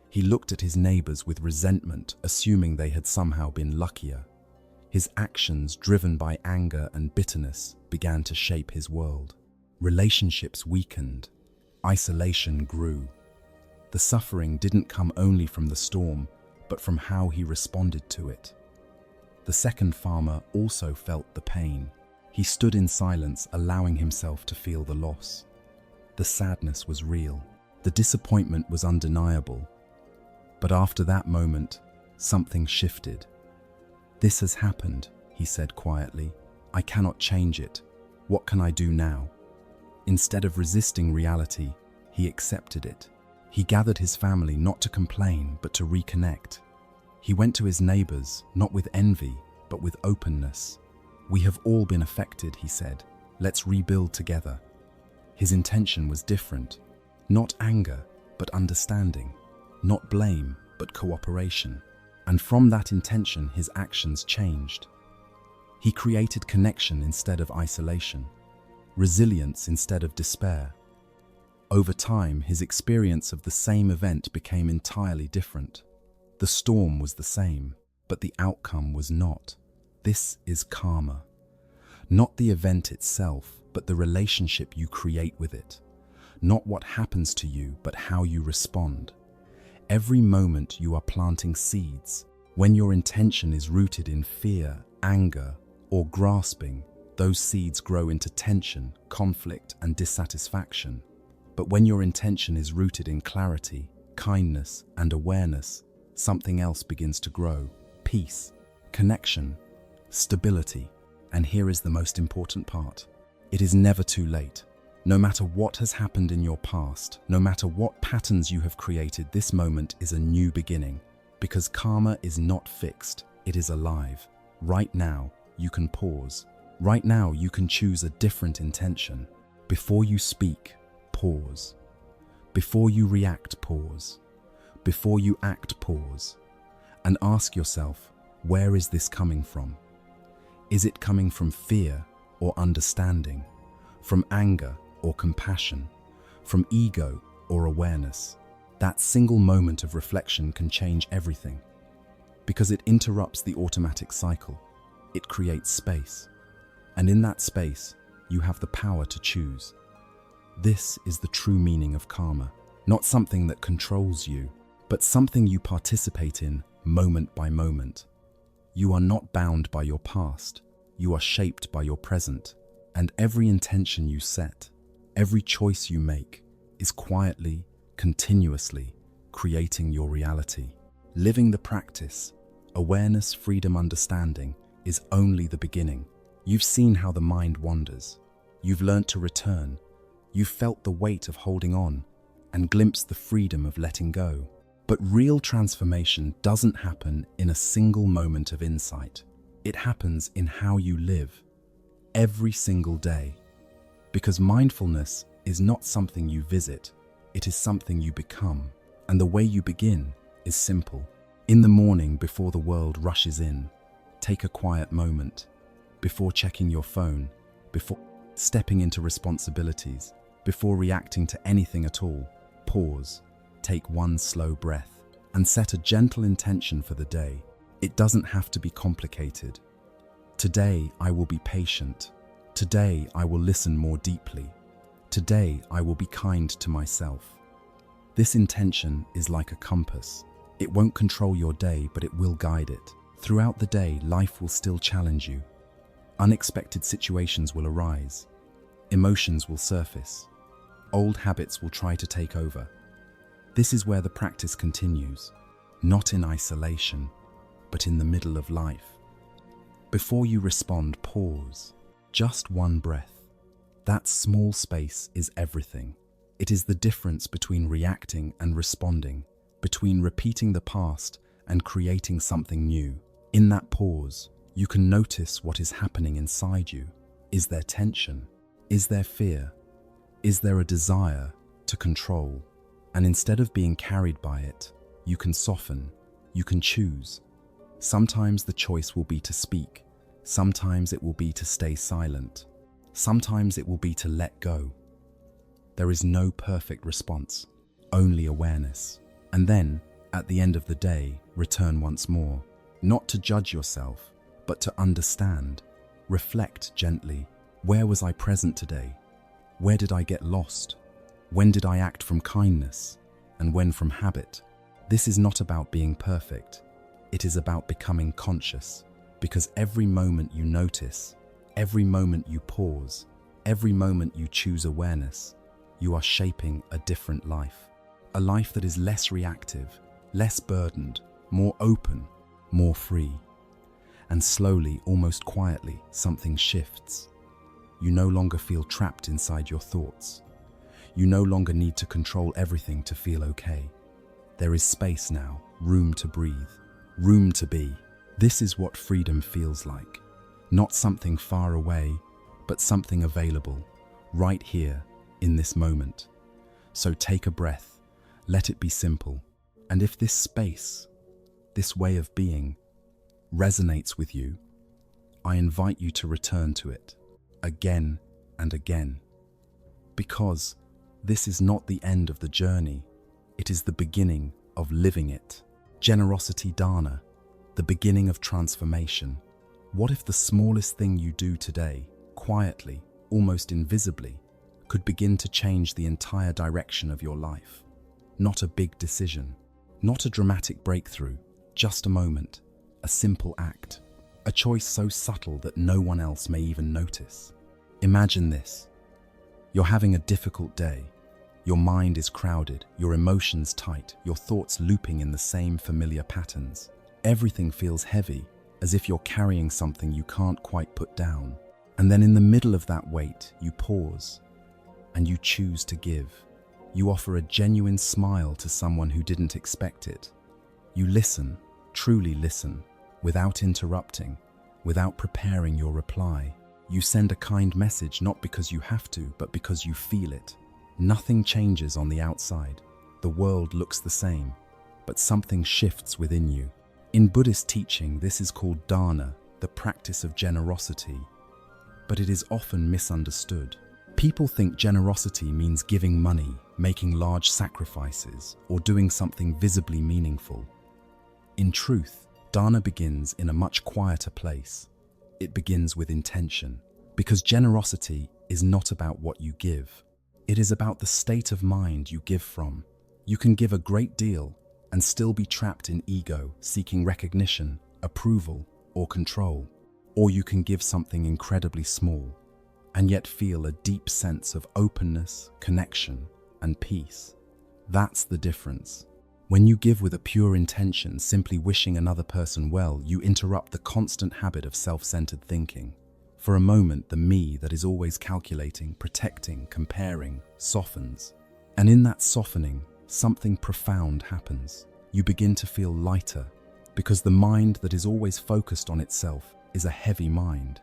He looked at his neighbors with resentment, assuming they had somehow been luckier. His actions, driven by anger and bitterness, began to shape his world. Relationships weakened. Isolation grew. The suffering didn't come only from the storm, but from how he responded to it. The second farmer also felt the pain. He stood in silence, allowing himself to feel the loss. The sadness was real. The disappointment was undeniable. But after that moment, something shifted. "This has happened," he said quietly. "I cannot change it. What can I do now?" Instead of resisting reality, he accepted it. He gathered his family not to complain, but to reconnect. He went to his neighbors, not with envy, but with openness. "We have all been affected," he said. "Let's rebuild together." His intention was different. Not anger, but understanding. Not blame, but cooperation. And from that intention, his actions changed. He created connection instead of isolation, resilience instead of despair. Over time, his experience of the same event became entirely different. The storm was the same, but the outcome was not. This is karma. Not the event itself, but the relationship you create with it. Not what happens to you, but how you respond. Every moment you are planting seeds. When your intention is rooted in fear, anger, or grasping, those seeds grow into tension, conflict, and dissatisfaction. But when your intention is rooted in clarity, kindness, and awareness, something else begins to grow. Peace, connection, stability. And here is the most important part. It is never too late. No matter what has happened in your past, no matter what patterns you have created, this moment is a new beginning. Because karma is not fixed, it is alive. Right now, you can pause. Right now, you can choose a different intention. Before you speak, pause. Before you react, pause. Before you act, pause. And ask yourself, where is this coming from? Is it coming from fear or understanding? From anger or compassion? From ego or awareness? That single moment of reflection can change everything. Because it interrupts the automatic cycle. It creates space. And in that space, you have the power to choose. This is the true meaning of karma. Not something that controls you, but something you participate in moment by moment. You are not bound by your past. You are shaped by your present. And every intention you set, every choice you make, is quietly, continuously creating your reality. Living the practice, awareness, freedom, understanding, is only the beginning. You've seen how the mind wanders. You've learned to return. You've felt the weight of holding on and glimpsed the freedom of letting go. But real transformation doesn't happen in a single moment of insight. It happens in how you live every single day. Because mindfulness is not something you visit, it is something you become. And the way you begin is simple. In the morning, before the world rushes in, take a quiet moment. Before checking your phone, before stepping into responsibilities, before reacting to anything at all, pause, take one slow breath, and set a gentle intention for the day. It doesn't have to be complicated. Today, I will be patient. Today, I will listen more deeply. Today, I will be kind to myself. This intention is like a compass. It won't control your day, but it will guide it. Throughout the day, life will still challenge you. Unexpected situations will arise. Emotions will surface. Old habits will try to take over. This is where the practice continues, not in isolation, but in the middle of life. Before you respond, pause. Just one breath. That small space is everything. It is the difference between reacting and responding, between repeating the past and creating something new. In that pause, you can notice what is happening inside you. Is there tension? Is there fear? Is there a desire to control? And instead of being carried by it, you can soften, you can choose. Sometimes the choice will be to speak. Sometimes it will be to stay silent. Sometimes it will be to let go. There is no perfect response, only awareness. And then, at the end of the day, return once more. Not to judge yourself, but to understand. Reflect gently. Where was I present today? Where did I get lost? When did I act from kindness? And when from habit? This is not about being perfect. It is about becoming conscious. Because every moment you notice, every moment you pause, every moment you choose awareness, you are shaping a different life. A life that is less reactive, less burdened, more open, more free. And slowly, almost quietly, something shifts. You no longer feel trapped inside your thoughts. You no longer need to control everything to feel okay. There is space now, room to breathe, room to be. This is what freedom feels like. Not something far away, but something available, right here, in this moment. So take a breath, let it be simple. And if this space, this way of being, resonates with you, I invite you to return to it, again and again. Because this is not the end of the journey, it is the beginning of living it. Generosity dana, the beginning of transformation. What if the smallest thing you do today, quietly, almost invisibly, could begin to change the entire direction of your life? Not a big decision, not a dramatic breakthrough, just a moment, a simple act, a choice so subtle that no one else may even notice. Imagine this. You're having a difficult day. Your mind is crowded, your emotions tight, your thoughts looping in the same familiar patterns. Everything feels heavy, as if you're carrying something you can't quite put down. And then in the middle of that weight, you pause, and you choose to give. You offer a genuine smile to someone who didn't expect it. You listen, truly listen, without interrupting, without preparing your reply. You send a kind message not because you have to, but because you feel it. Nothing changes on the outside. The world looks the same, but something shifts within you. In Buddhist teaching, this is called dana, the practice of generosity, but it is often misunderstood. People think generosity means giving money, making large sacrifices, or doing something visibly meaningful. In truth, dana begins in a much quieter place. It begins with intention, because generosity is not about what you give. It is about the state of mind you give from. You can give a great deal and still be trapped in ego, seeking recognition, approval, or control. Or you can give something incredibly small and yet feel a deep sense of openness, connection, and peace. That's the difference. When you give with a pure intention, simply wishing another person well, you interrupt the constant habit of self-centered thinking. For a moment, the me that is always calculating, protecting, comparing, softens. And in that softening, something profound happens. You begin to feel lighter, because the mind that is always focused on itself is a heavy mind.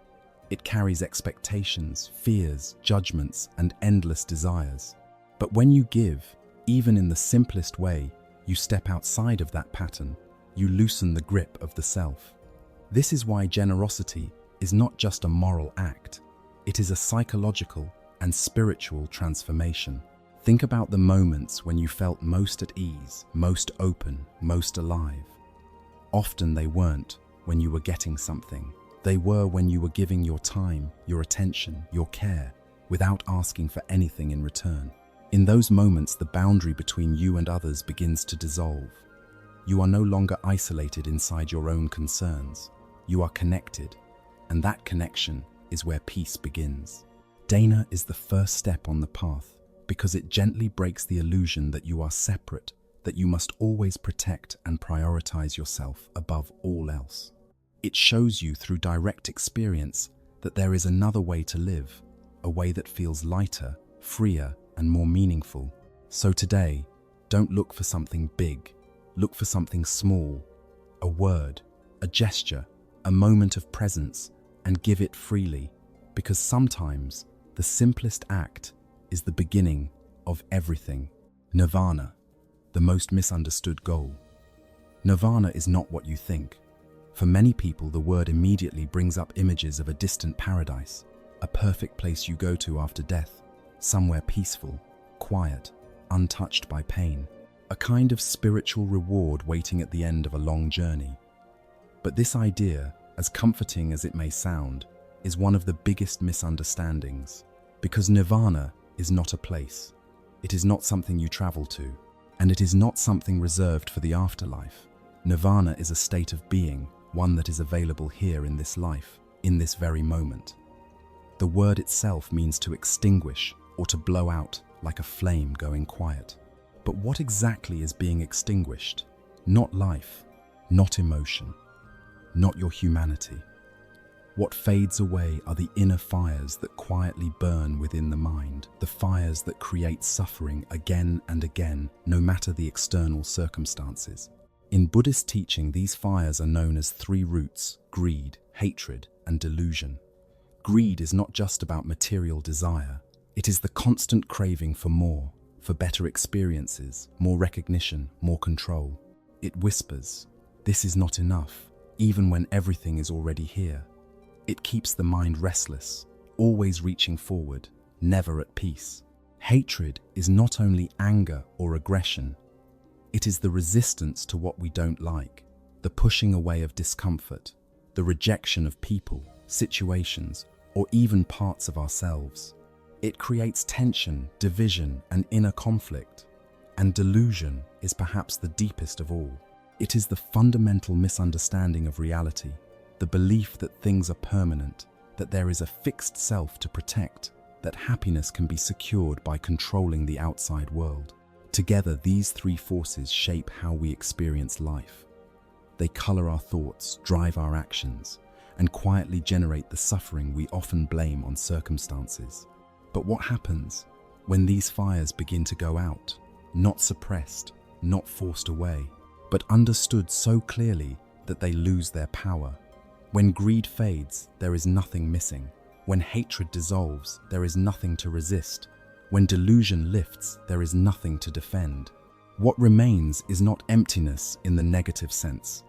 It carries expectations, fears, judgments, and endless desires. But when you give, even in the simplest way, you step outside of that pattern. You loosen the grip of the self. This is why generosity is not just a moral act. It is a psychological and spiritual transformation. Think about the moments when you felt most at ease, most open, most alive. Often they weren't when you were getting something. They were when you were giving your time, your attention, your care, without asking for anything in return. In those moments, the boundary between you and others begins to dissolve. You are no longer isolated inside your own concerns. You are connected, and that connection is where peace begins. Dana is the first step on the path, because it gently breaks the illusion that you are separate, that you must always protect and prioritize yourself above all else. It shows you through direct experience that there is another way to live, a way that feels lighter, freer, and more meaningful. So today, don't look for something big. Look for something small, a word, a gesture, a moment of presence, and give it freely, because sometimes the simplest act is the beginning of everything. Nirvana, the most misunderstood goal. Nirvana is not what you think. For many people, the word immediately brings up images of a distant paradise, a perfect place you go to after death, somewhere peaceful, quiet, untouched by pain, a kind of spiritual reward waiting at the end of a long journey. But this idea, as comforting as it may sound, is one of the biggest misunderstandings, because nirvana is not a place. It is not something you travel to, and it is not something reserved for the afterlife. Nirvana is a state of being, one that is available here in this life, in this very moment. The word itself means to extinguish or to blow out, like a flame going quiet. But what exactly is being extinguished? Not life, not emotion, not your humanity. What fades away are the inner fires that quietly burn within the mind, the fires that create suffering again and again, no matter the external circumstances. In Buddhist teaching, these fires are known as three roots: greed, hatred, and delusion. Greed is not just about material desire. It is the constant craving for more, for better experiences, more recognition, more control. It whispers, "This is not enough," even when everything is already here. It keeps the mind restless, always reaching forward, never at peace. Hatred is not only anger or aggression, it is the resistance to what we don't like, the pushing away of discomfort, the rejection of people, situations, or even parts of ourselves. It creates tension, division, and inner conflict. And delusion is perhaps the deepest of all. It is the fundamental misunderstanding of reality, the belief that things are permanent, that there is a fixed self to protect, that happiness can be secured by controlling the outside world. Together, these three forces shape how we experience life. They color our thoughts, drive our actions, and quietly generate the suffering we often blame on circumstances. But what happens when these fires begin to go out? Not suppressed, not forced away, but understood so clearly that they lose their power. When greed fades, there is nothing missing. When hatred dissolves, there is nothing to resist. When delusion lifts, there is nothing to defend. What remains is not emptiness in the negative sense.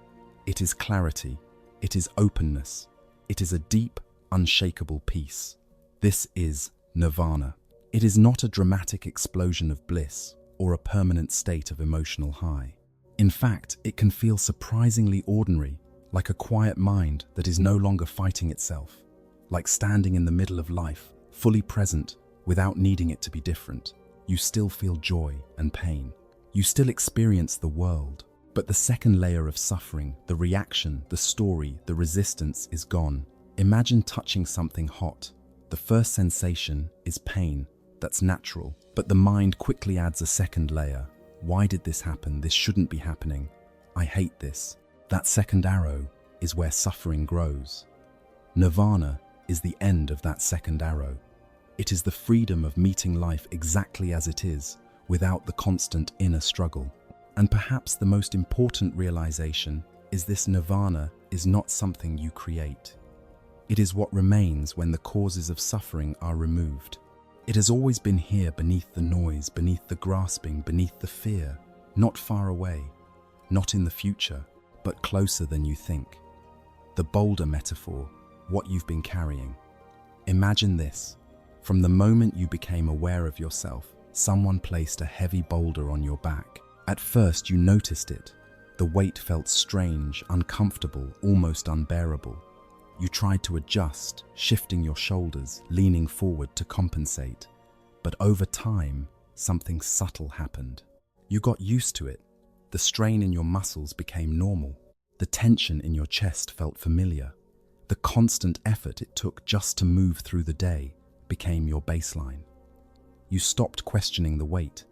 It is clarity. It is openness. It is a deep, unshakable peace. This is nirvana. It is not a dramatic explosion of bliss or a permanent state of emotional high. In fact, it can feel surprisingly ordinary, like a quiet mind that is no longer fighting itself, like standing in the middle of life, fully present, without needing it to be different. You still feel joy and pain. You still experience the world. But the second layer of suffering, the reaction, the story, the resistance is gone. Imagine touching something hot. The first sensation is pain. That's natural. But the mind quickly adds a second layer. Why did this happen? This shouldn't be happening. I hate this. That second arrow is where suffering grows. Nirvana is the end of that second arrow. It is the freedom of meeting life exactly as it is, without the constant inner struggle. And perhaps the most important realization is this: nirvana is not something you create. It is what remains when the causes of suffering are removed. It has always been here, beneath the noise, beneath the grasping, beneath the fear, not far away, not in the future, but closer than you think. The boulder metaphor, what you've been carrying. Imagine this. From the moment you became aware of yourself, someone placed a heavy boulder on your back. At first you noticed it. The weight felt strange, uncomfortable, almost unbearable. You tried to adjust, shifting your shoulders, leaning forward to compensate. But over time, something subtle happened. You got used to it. The strain in your muscles became normal. The tension in your chest felt familiar. The constant effort it took just to move through the day became your baseline. You stopped questioning the weight.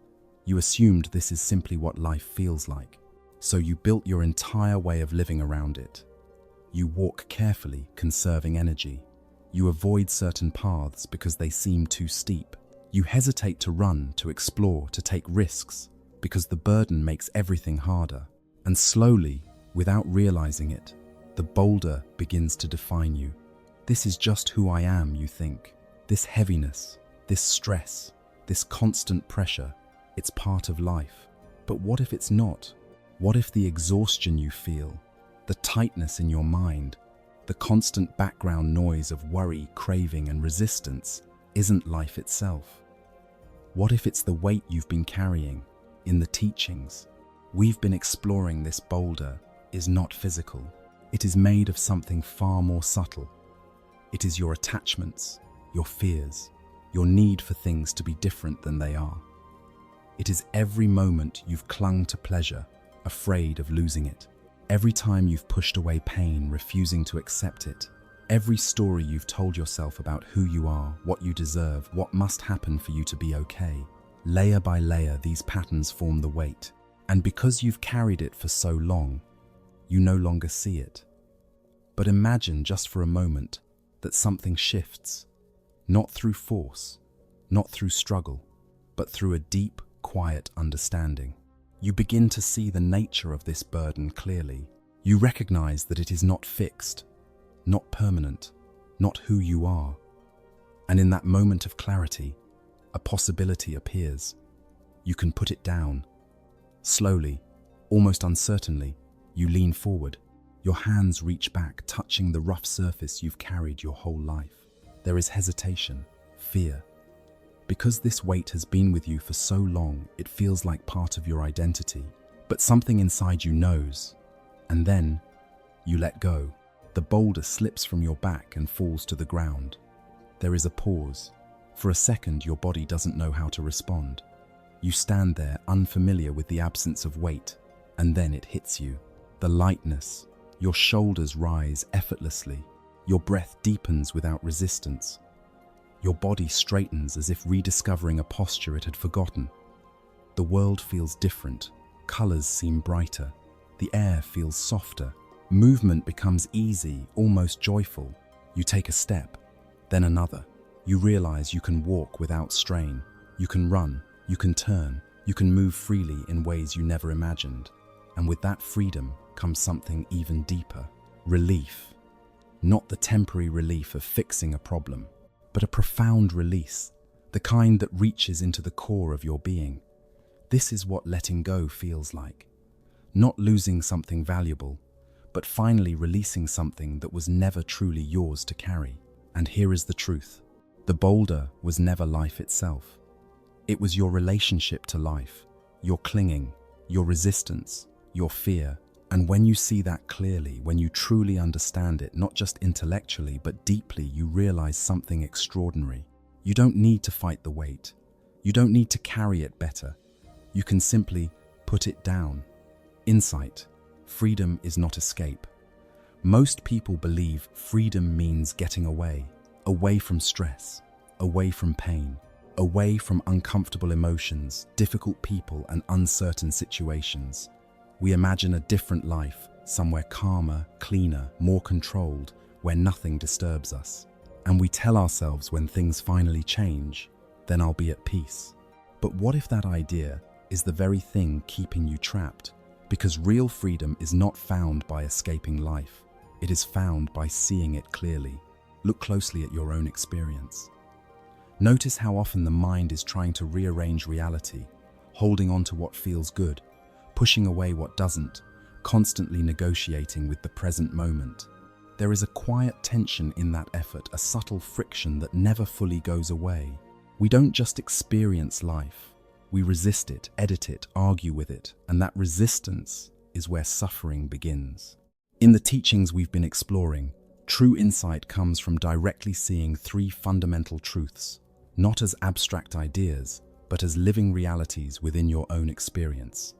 You assumed this is simply what life feels like. So you built your entire way of living around it. You walk carefully, conserving energy. You avoid certain paths because they seem too steep. You hesitate to run, to explore, to take risks, because the burden makes everything harder. And slowly, without realizing it, the boulder begins to define you. This is just who I am, you think. This heaviness, this stress, this constant pressure, it's part of life. But what if it's not? What if the exhaustion you feel, the tightness in your mind, the constant background noise of worry, craving, and resistance isn't life itself? What if it's the weight you've been carrying? In the teachings we've been exploring, this boulder is not physical. It is made of something far more subtle. It is your attachments, your fears, your need for things to be different than they are. It is every moment you've clung to pleasure, afraid of losing it. Every time you've pushed away pain, refusing to accept it. Every story you've told yourself about who you are, what you deserve, what must happen for you to be okay. Layer by layer, these patterns form the weight. And because you've carried it for so long, you no longer see it. But imagine just for a moment that something shifts, not through force, not through struggle, but through a deep, quiet understanding. You begin to see the nature of this burden clearly. You recognize that it is not fixed, not permanent, not who you are. And in that moment of clarity, a possibility appears. You can put it down. Slowly, almost uncertainly, you lean forward. Your hands reach back, touching the rough surface you've carried your whole life. There is hesitation, fear. Because this weight has been with you for so long, it feels like part of your identity. But something inside you knows, And then you let go. The boulder slips from your back and falls to the ground. There is a pause. For a second, your body doesn't know how to respond. You stand there, unfamiliar with the absence of weight, and then it hits you. The lightness. Your shoulders rise effortlessly. Your breath deepens without resistance. Your body straightens as if rediscovering a posture it had forgotten. The world feels different. Colors seem brighter. The air feels softer. Movement becomes easy, almost joyful. You take a step, then another. You realize you can walk without strain. You can run. You can turn. You can move freely in ways you never imagined. And with that freedom comes something even deeper. Relief. Not the temporary relief of fixing a problem, but a profound release, the kind that reaches into the core of your being. This is what letting go feels like. Not losing something valuable, but finally releasing something that was never truly yours to carry. And here is the truth. The boulder was never life itself. It was your relationship to life, your clinging, your resistance, your fear. And when you see that clearly, when you truly understand it, not just intellectually, but deeply, you realize something extraordinary. You don't need to fight the weight. You don't need to carry it better. You can simply put it down. Insight. Freedom is not escape. Most people believe freedom means getting away from stress, away from pain, away from uncomfortable emotions, difficult people, and uncertain situations. We imagine a different life, somewhere calmer, cleaner, more controlled, where nothing disturbs us. And we tell ourselves when things finally change, then I'll be at peace. But what if that idea is the very thing keeping you trapped? Because real freedom is not found by escaping life. It is found by seeing it clearly. Look closely at your own experience. Notice how often the mind is trying to rearrange reality, holding on to what feels good, pushing away what doesn't, constantly negotiating with the present moment. There is a quiet tension in that effort, a subtle friction that never fully goes away. We don't just experience life. We resist it, edit it, argue with it, and that resistance is where suffering begins. In the teachings we've been exploring, true insight comes from directly seeing three fundamental truths, not as abstract ideas, but as living realities within your own experience.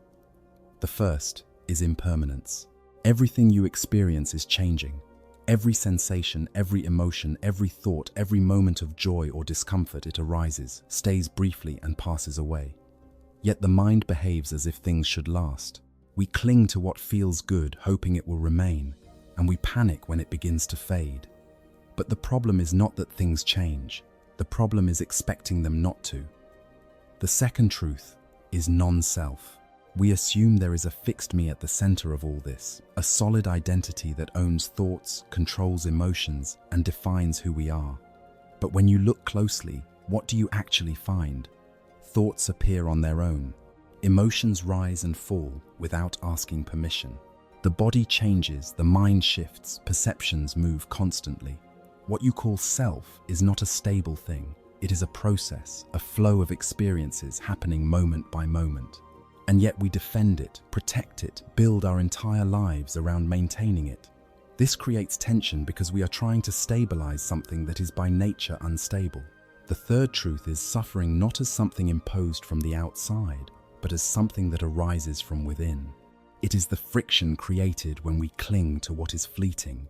The first is impermanence. Everything you experience is changing. Every sensation, every emotion, every thought, every moment of joy or discomfort it arises, stays briefly and passes away. Yet the mind behaves as if things should last. We cling to what feels good, hoping it will remain, and we panic when it begins to fade. But the problem is not that things change. The problem is expecting them not to. The second truth is non-self. We assume there is a fixed me at the center of all this, a solid identity that owns thoughts, controls emotions, and defines who we are. But when you look closely, what do you actually find? Thoughts appear on their own. Emotions rise and fall without asking permission. The body changes, the mind shifts, perceptions move constantly. What you call self is not a stable thing. It is a process, a flow of experiences happening moment by moment. And yet we defend it, protect it, build our entire lives around maintaining it. This creates tension because we are trying to stabilize something that is by nature unstable. The third truth is suffering not as something imposed from the outside, but as something that arises from within. It is the friction created when we cling to what is fleeting,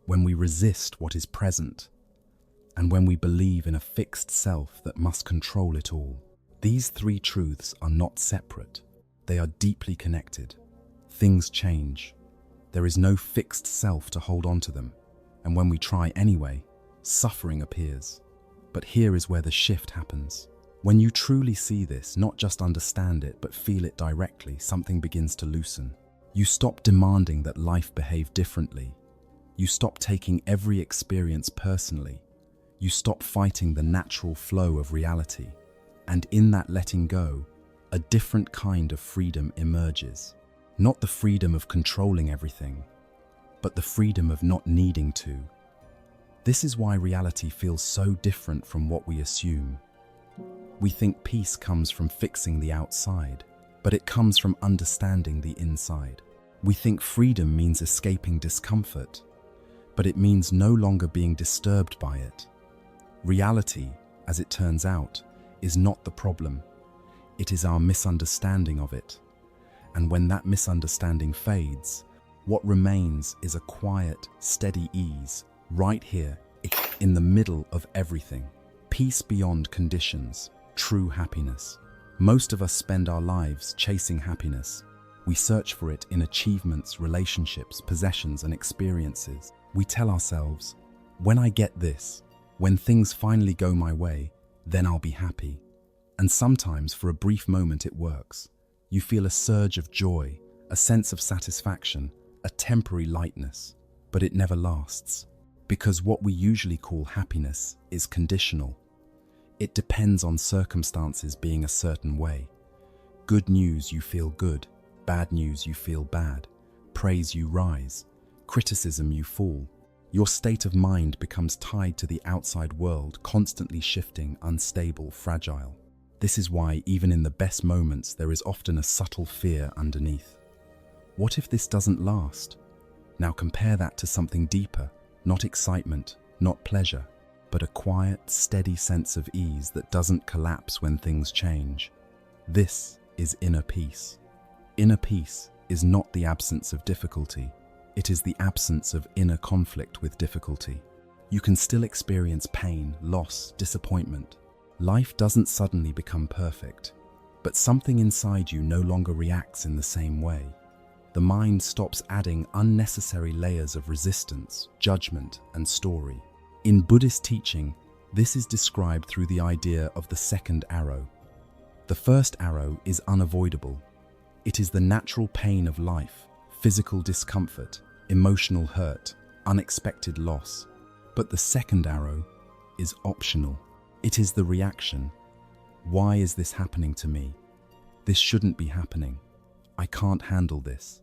when we resist what is present, and when we believe in a fixed self that must control it all. These three truths are not separate. They are deeply connected. Things change. There is no fixed self to hold on to them, and when we try anyway, suffering appears. But here is where the shift happens. When you truly see this, not just understand it, but feel it directly, something begins to loosen. You stop demanding that life behave differently. You stop taking every experience personally. You stop fighting the natural flow of reality. And in that letting go, a different kind of freedom emerges. Not the freedom of controlling everything, but the freedom of not needing to. This is why reality feels so different from what we assume. We think peace comes from fixing the outside, but it comes from understanding the inside. We think freedom means escaping discomfort, but it means no longer being disturbed by it. Reality, as it turns out, is not the problem. It is our misunderstanding of it. And when that misunderstanding fades, what remains is a quiet, steady ease, right here, in the middle of everything. Peace beyond conditions, true happiness. Most of us spend our lives chasing happiness. We search for it in achievements, relationships, possessions, and experiences. We tell ourselves, when I get this, when things finally go my way, then I'll be happy. And sometimes, for a brief moment, it works. You feel a surge of joy, a sense of satisfaction, a temporary lightness, but it never lasts. Because what we usually call happiness is conditional. It depends on circumstances being a certain way. Good news, you feel good. Bad news, you feel bad. Praise, you rise. Criticism, you fall. Your state of mind becomes tied to the outside world, constantly shifting, unstable, fragile. This is why, even in the best moments, there is often a subtle fear underneath. What if this doesn't last? Now compare that to something deeper, not excitement, not pleasure, but a quiet, steady sense of ease that doesn't collapse when things change. This is inner peace. Inner peace is not the absence of difficulty. It is the absence of inner conflict with difficulty. You can still experience pain, loss, disappointment. Life doesn't suddenly become perfect, but something inside you no longer reacts in the same way. The mind stops adding unnecessary layers of resistance, judgment, and story. In Buddhist teaching, this is described through the idea of the second arrow. The first arrow is unavoidable. It is the natural pain of life, physical discomfort, emotional hurt, unexpected loss. But the second arrow is optional. It is the reaction. Why is this happening to me? This shouldn't be happening. I can't handle this.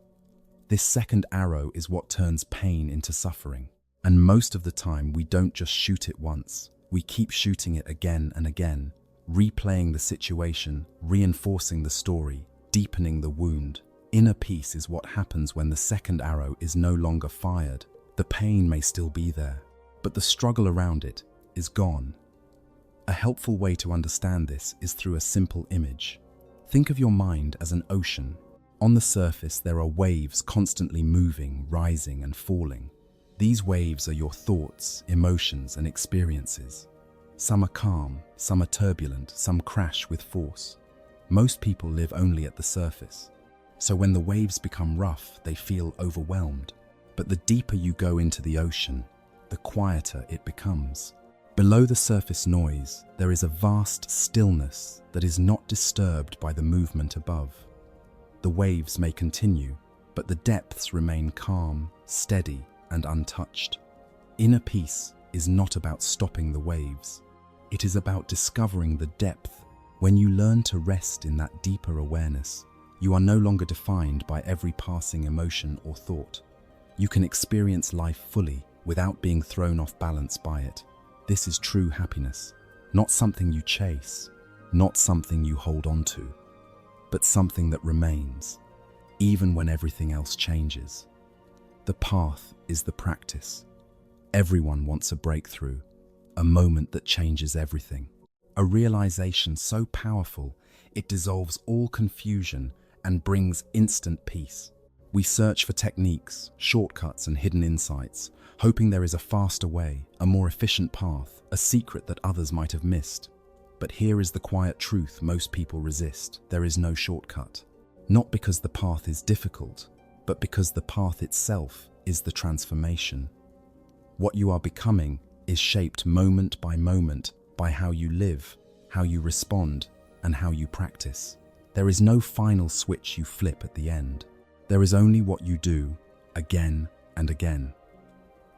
This second arrow is what turns pain into suffering. And most of the time, we don't just shoot it once. We keep shooting it again and again, replaying the situation, reinforcing the story, deepening the wound. Inner peace is what happens when the second arrow is no longer fired. The pain may still be there, but the struggle around it is gone. A helpful way to understand this is through a simple image. Think of your mind as an ocean. On the surface, there are waves constantly moving, rising, and falling. These waves are your thoughts, emotions, and experiences. Some are calm, some are turbulent, some crash with force. Most people live only at the surface. So when the waves become rough, they feel overwhelmed. But the deeper you go into the ocean, the quieter it becomes. Below the surface noise, there is a vast stillness that is not disturbed by the movement above. The waves may continue, but the depths remain calm, steady, and untouched. Inner peace is not about stopping the waves. It is about discovering the depth. When you learn to rest in that deeper awareness, you are no longer defined by every passing emotion or thought. You can experience life fully without being thrown off balance by it. This is true happiness, not something you chase, not something you hold on to, but something that remains, even when everything else changes. The path is the practice. Everyone wants a breakthrough, a moment that changes everything. A realization so powerful, it dissolves all confusion and brings instant peace. We search for techniques, shortcuts, and hidden insights, hoping there is a faster way, a more efficient path, a secret that others might have missed. But here is the quiet truth most people resist. There is no shortcut. Not because the path is difficult, but because the path itself is the transformation. What you are becoming is shaped moment by how you live, how you respond, and how you practice. There is no final switch you flip at the end. There is only what you do, again and again.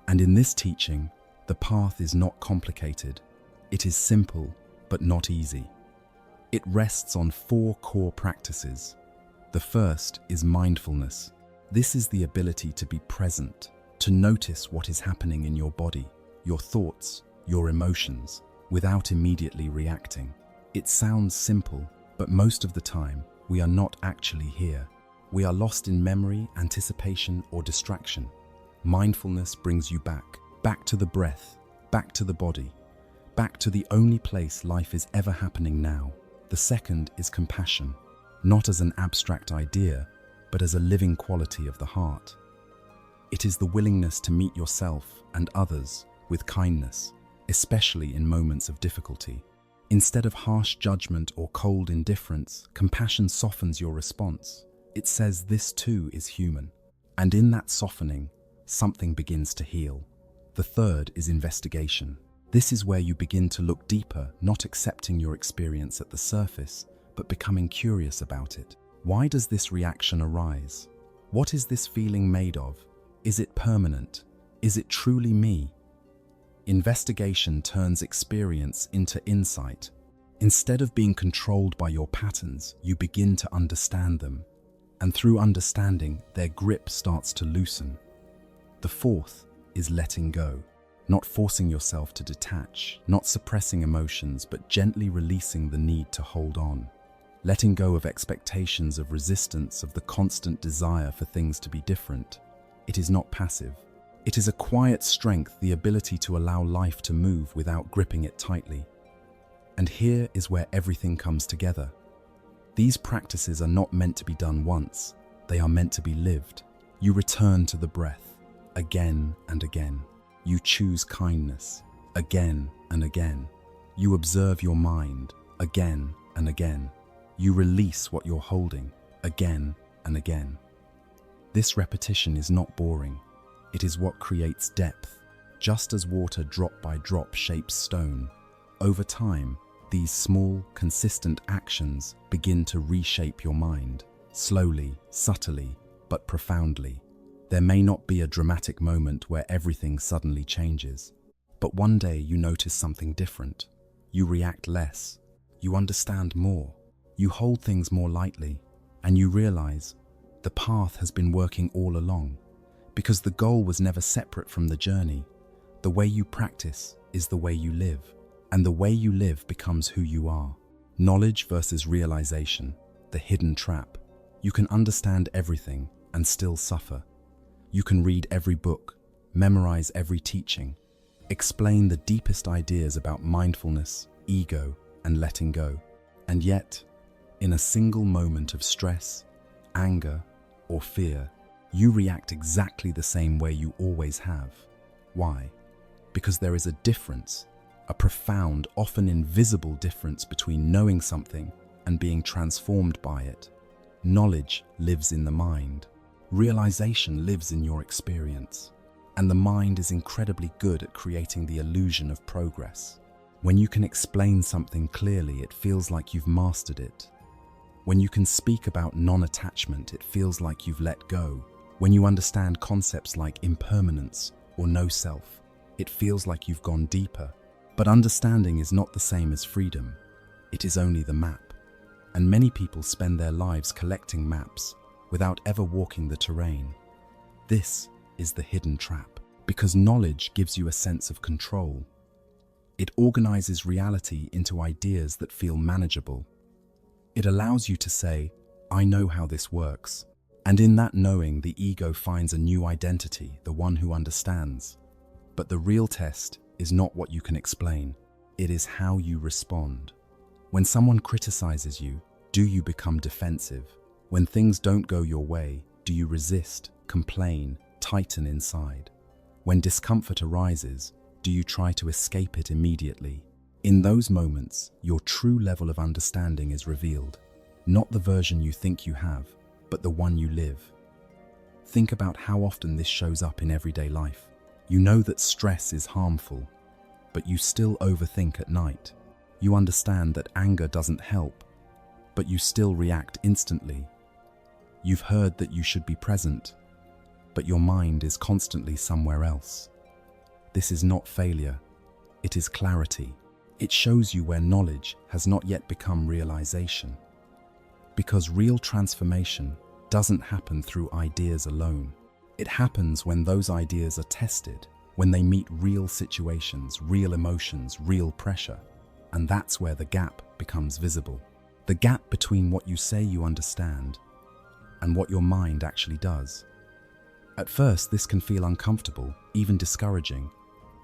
And in this teaching, the path is not complicated. It is simple, but not easy. It rests on 4 core practices. The first is mindfulness. This is the ability to be present, to notice what is happening in your body, your thoughts, your emotions, without immediately reacting. It sounds simple, but most of the time, we are not actually here. We are lost in memory, anticipation, or distraction. Mindfulness brings you back to the breath, back to the body, back to the only place life is ever happening now. The second is compassion, not as an abstract idea, but as a living quality of the heart. It is the willingness to meet yourself and others with kindness, especially in moments of difficulty. Instead of harsh judgment or cold indifference, compassion softens your response. It says this too is human. And in that softening, something begins to heal. The third is investigation. This is where you begin to look deeper, not accepting your experience at the surface, but becoming curious about it. Why does this reaction arise? What is this feeling made of? Is it permanent? Is it truly me? Investigation turns experience into insight. Instead of being controlled by your patterns, you begin to understand them. And through understanding, their grip starts to loosen. The fourth is letting go. Not forcing yourself to detach, not suppressing emotions, but gently releasing the need to hold on. Letting go of expectations, of resistance, of the constant desire for things to be different. It is not passive. It is a quiet strength, the ability to allow life to move without gripping it tightly. And here is where everything comes together. These practices are not meant to be done once. They are meant to be lived. You return to the breath again and again. You choose kindness again and again. You observe your mind again and again. You release what you're holding again and again. This repetition is not boring. It is what creates depth. Just as water drop by drop shapes stone, over time, these small, consistent actions begin to reshape your mind. Slowly, subtly, but profoundly. There may not be a dramatic moment where everything suddenly changes, but one day you notice something different. You react less. You understand more. You hold things more lightly, and you realize the path has been working all along, because the goal was never separate from the journey. The way you practice is the way you live, and the way you live becomes who you are. Knowledge versus realization, the hidden trap. You can understand everything and still suffer. You can read every book, memorize every teaching, explain the deepest ideas about mindfulness, ego, and letting go. And yet, in a single moment of stress, anger, or fear, you react exactly the same way you always have. Why? Because there is a difference, a profound, often invisible difference between knowing something and being transformed by it. Knowledge lives in the mind. Realization lives in your experience. And the mind is incredibly good at creating the illusion of progress. When you can explain something clearly, it feels like you've mastered it. When you can speak about non-attachment, it feels like you've let go. When you understand concepts like impermanence or no self, it feels like you've gone deeper. But understanding is not the same as freedom. It is only the map. And many people spend their lives collecting maps without ever walking the terrain. This is the hidden trap, because knowledge gives you a sense of control. It organizes reality into ideas that feel manageable. It allows you to say, I know how this works. And in that knowing, the ego finds a new identity, the one who understands. But the real test is not what you can explain. It is how you respond. When someone criticizes you, do you become defensive? When things don't go your way, do you resist, complain, tighten inside? When discomfort arises, do you try to escape it immediately? In those moments, your true level of understanding is revealed. Not the version you think you have, but the one you live. Think about how often this shows up in everyday life. You know that stress is harmful, but you still overthink at night. You understand that anger doesn't help, but you still react instantly. You've heard that you should be present, but your mind is constantly somewhere else. This is not failure, it is clarity. It shows you where knowledge has not yet become realization. Because real transformation doesn't happen through ideas alone. It happens when those ideas are tested, when they meet real situations, real emotions, real pressure. And that's where the gap becomes visible. The gap between what you say you understand and what your mind actually does. At first, this can feel uncomfortable, even discouraging.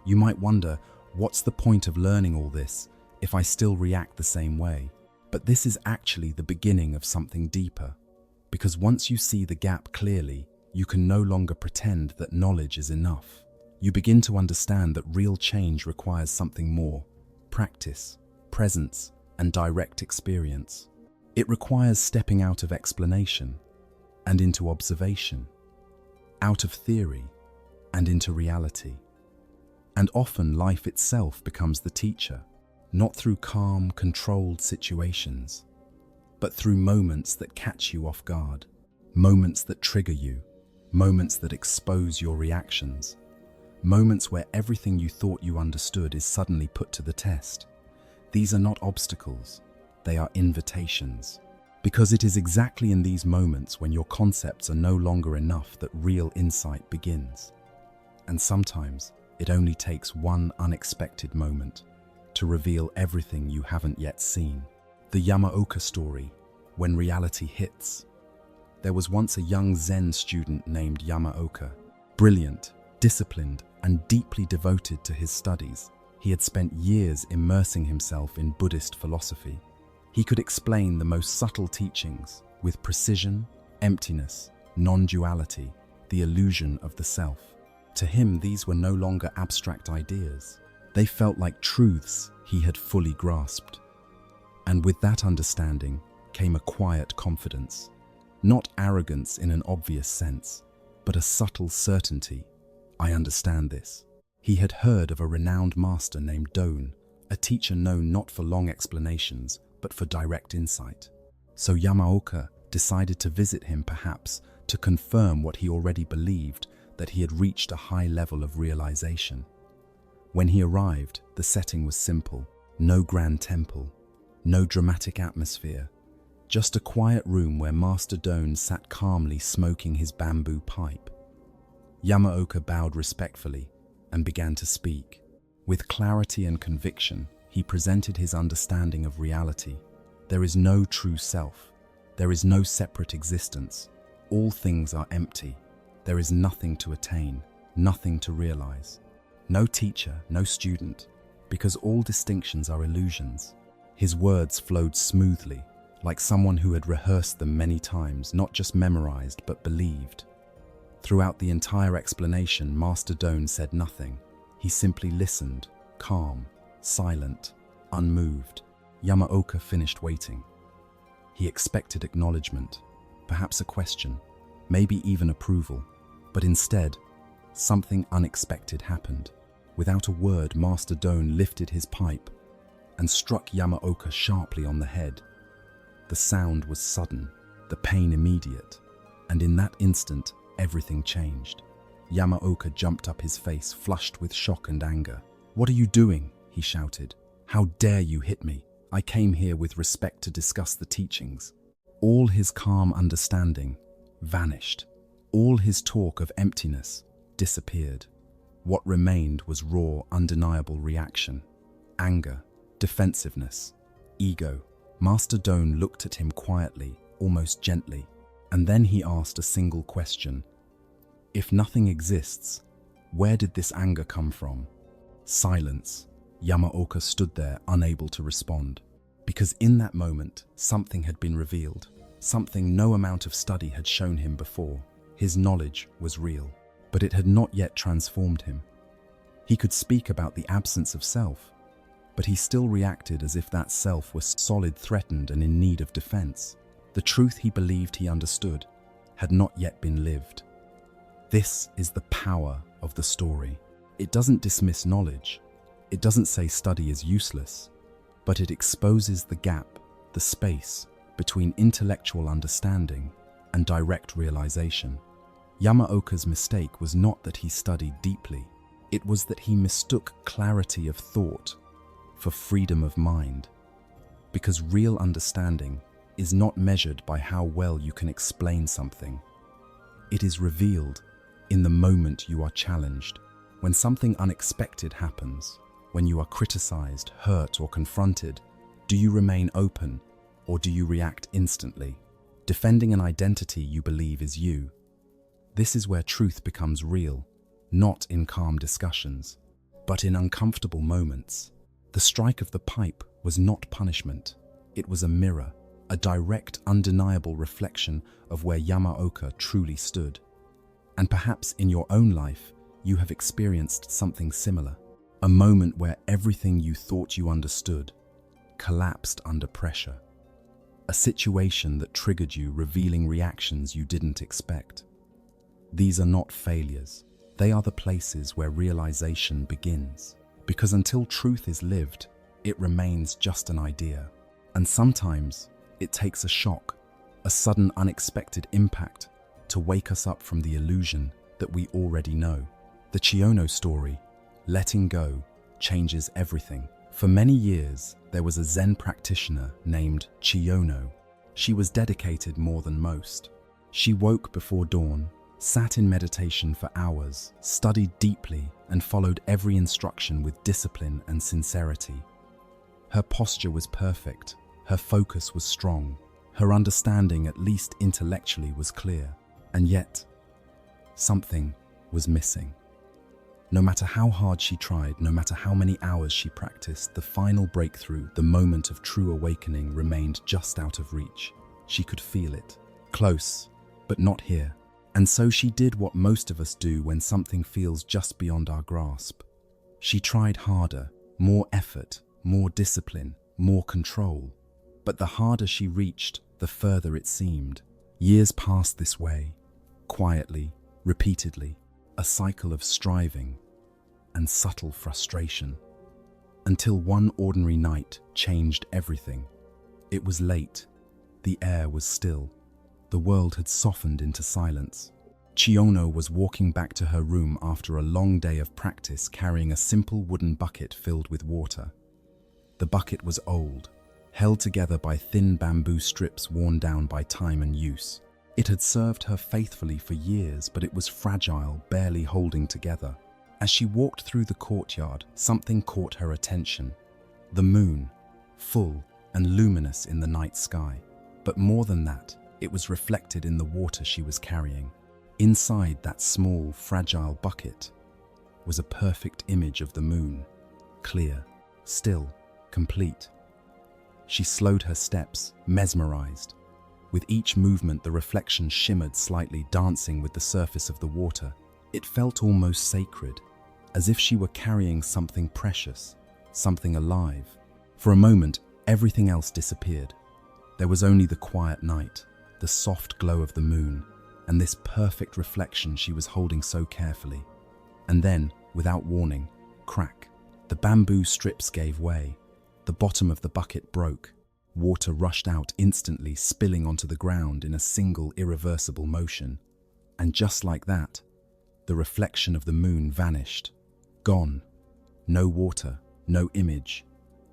You might wonder, what's the point of learning all this if I still react the same way? But this is actually the beginning of something deeper. Because once you see the gap clearly, you can no longer pretend that knowledge is enough. You begin to understand that real change requires something more: practice, presence, and direct experience. It requires stepping out of explanation and into observation, out of theory and into reality. And often life itself becomes the teacher, not through calm, controlled situations, but through moments that catch you off guard, moments that trigger you, moments that expose your reactions, moments where everything you thought you understood is suddenly put to the test. These are not obstacles, they are invitations. Because it is exactly in these moments when your concepts are no longer enough that real insight begins. And sometimes it only takes one unexpected moment to reveal everything you haven't yet seen. The Yamaoka story, when reality hits. There was once a young Zen student named Yamaoka. Brilliant, disciplined, and deeply devoted to his studies. He had spent years immersing himself in Buddhist philosophy. He could explain the most subtle teachings with precision, emptiness, non-duality, the illusion of the self. To him, these were no longer abstract ideas. They felt like truths he had fully grasped. And with that understanding came a quiet confidence. Not arrogance in an obvious sense, but a subtle certainty. I understand this. He had heard of a renowned master named Doan, a teacher known not for long explanations, but for direct insight. So Yamaoka decided to visit him, perhaps to confirm what he already believed, that he had reached a high level of realization. When he arrived, the setting was simple. No grand temple, no dramatic atmosphere, just a quiet room where Master Doan sat calmly smoking his bamboo pipe. Yamaoka bowed respectfully and began to speak. With clarity and conviction, he presented his understanding of reality. There is no true self. There is no separate existence. All things are empty. There is nothing to attain, nothing to realize. No teacher, no student, because all distinctions are illusions. His words flowed smoothly, like someone who had rehearsed them many times, not just memorized, but believed. Throughout the entire explanation, Master Doan said nothing. He simply listened, calm, silent, unmoved. Yamaoka finished waiting. He expected acknowledgement, perhaps a question, maybe even approval. But instead, something unexpected happened. Without a word, Master Doan lifted his pipe and struck Yamaoka sharply on the head. The sound was sudden, the pain immediate, and in that instant, everything changed. Yamaoka jumped up, his face flushed with shock and anger. "What are you doing?" he shouted. "How dare you hit me? I came here with respect to discuss the teachings." All his calm understanding vanished. All his talk of emptiness disappeared. What remained was raw, undeniable reaction. Anger, defensiveness, ego. Master Doan looked at him quietly, almost gently, and then he asked a single question. If nothing exists, where did this anger come from? Silence. Yamaoka stood there, unable to respond. Because in that moment, something had been revealed. Something no amount of study had shown him before. His knowledge was real, but it had not yet transformed him. He could speak about the absence of self, but he still reacted as if that self was solid, threatened, and in need of defense. The truth he believed he understood had not yet been lived. This is the power of the story. It doesn't dismiss knowledge. It doesn't say study is useless, but it exposes the gap, the space between intellectual understanding and direct realization. Yamaoka's mistake was not that he studied deeply. It was that he mistook clarity of thought for freedom of mind. Because real understanding is not measured by how well you can explain something. It is revealed in the moment you are challenged, when something unexpected happens, when you are criticized, hurt, or confronted. Do you remain open, or do you react instantly? defending an identity you believe is you. This is where truth becomes real, not in calm discussions, but in uncomfortable moments. The strike of the pipe was not punishment. It was a mirror, a direct, undeniable reflection of where Yamaoka truly stood. And perhaps in your own life, you have experienced something similar. A moment where everything you thought you understood collapsed under pressure. A situation that triggered you, revealing reactions you didn't expect. These are not failures. They are the places where realization begins. Because until truth is lived, it remains just an idea. And sometimes it takes a shock, a sudden unexpected impact to wake us up from the illusion that we already know. The Chiyono story, letting go, changes everything. For many years, there was a Zen practitioner named Chiyono. She was dedicated more than most. She woke before dawn, sat in meditation for hours, studied deeply, and followed every instruction with discipline and sincerity. Her posture was perfect, her focus was strong, her understanding, at least intellectually, was clear. And yet, something was missing. No matter how hard she tried, no matter how many hours she practiced, the final breakthrough, the moment of true awakening, remained just out of reach. She could feel it, close, but not here. And so she did what most of us do when something feels just beyond our grasp. She tried harder, more effort, more discipline, more control. But the harder she reached, the further it seemed. Years passed this way, quietly, repeatedly, a cycle of striving and subtle frustration, until one ordinary night changed everything. It was late, the air was still, the world had softened into silence. Chiyono was walking back to her room after a long day of practice, carrying a simple wooden bucket filled with water. The bucket was old, held together by thin bamboo strips worn down by time and use. It had served her faithfully for years, but it was fragile, barely holding together. As she walked through the courtyard, something caught her attention. The moon, full and luminous in the night sky. But more than that, it was reflected in the water she was carrying. Inside that small, fragile bucket was a perfect image of the moon, clear, still, complete. She slowed her steps, mesmerized. With each movement, the reflection shimmered slightly, dancing with the surface of the water. It felt almost sacred, as if she were carrying something precious, something alive. For a moment, everything else disappeared. There was only the quiet night, the soft glow of the moon, and this perfect reflection she was holding so carefully. And then, without warning, crack. The bamboo strips gave way. The bottom of the bucket broke. Water rushed out instantly, spilling onto the ground in a single, irreversible motion. And just like that, the reflection of the moon vanished. Gone. No water, no image,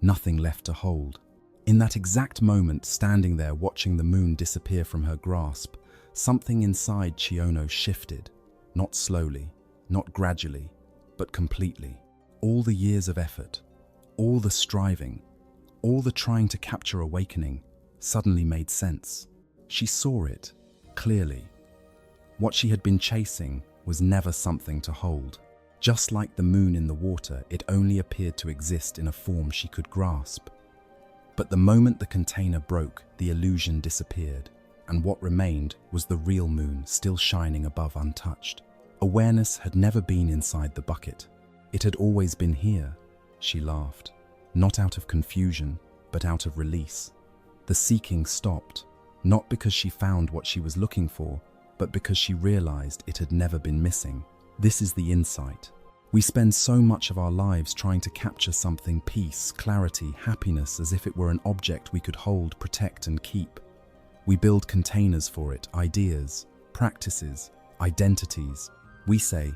nothing left to hold. In that exact moment, standing there watching the moon disappear from her grasp, something inside Chiyono shifted. Not slowly, not gradually, but completely. All the years of effort, all the striving, all the trying to capture awakening suddenly made sense. She saw it clearly. What she had been chasing was never something to hold. Just like the moon in the water, it only appeared to exist in a form she could grasp. But the moment the container broke, the illusion disappeared, and what remained was the real moon still shining above untouched. Awareness had never been inside the bucket. It had always been here. She laughed. Not out of confusion, but out of release. The seeking stopped, not because she found what she was looking for, but because she realized it had never been missing. This is the insight. We spend so much of our lives trying to capture something: peace, clarity, happiness, as if it were an object we could hold, protect, and keep. We build containers for it, ideas, practices, identities. We say,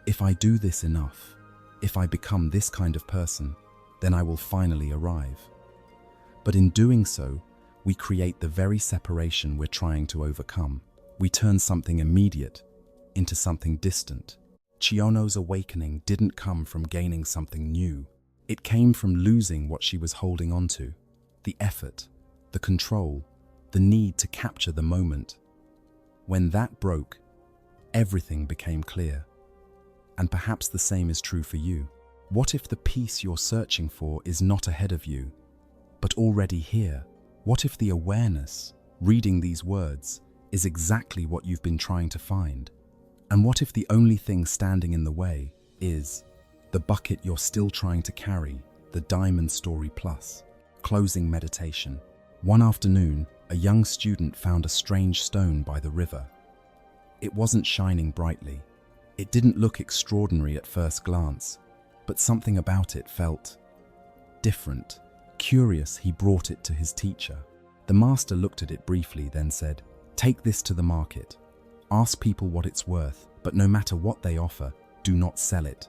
if I do this enough, if I become this kind of person, then I will finally arrive. But in doing so, we create the very separation we're trying to overcome. We turn something immediate into something distant. Chiyono's awakening didn't come from gaining something new. It came from losing what she was holding onto. The effort, the control, the need to capture the moment. When that broke, everything became clear. And perhaps the same is true for you. What if the peace you're searching for is not ahead of you, but already here? What if the awareness, reading these words, is exactly what you've been trying to find? And what if the only thing standing in the way is the bucket you're still trying to carry, the Diamond Story Plus? Closing meditation. One afternoon, a young student found a strange stone by the river. It wasn't shining brightly. It didn't look extraordinary at first glance, but something about it felt different. Curious, he brought it to his teacher. The master looked at it briefly, then said, "Take this to the market. Ask people what it's worth, but no matter what they offer, do not sell it."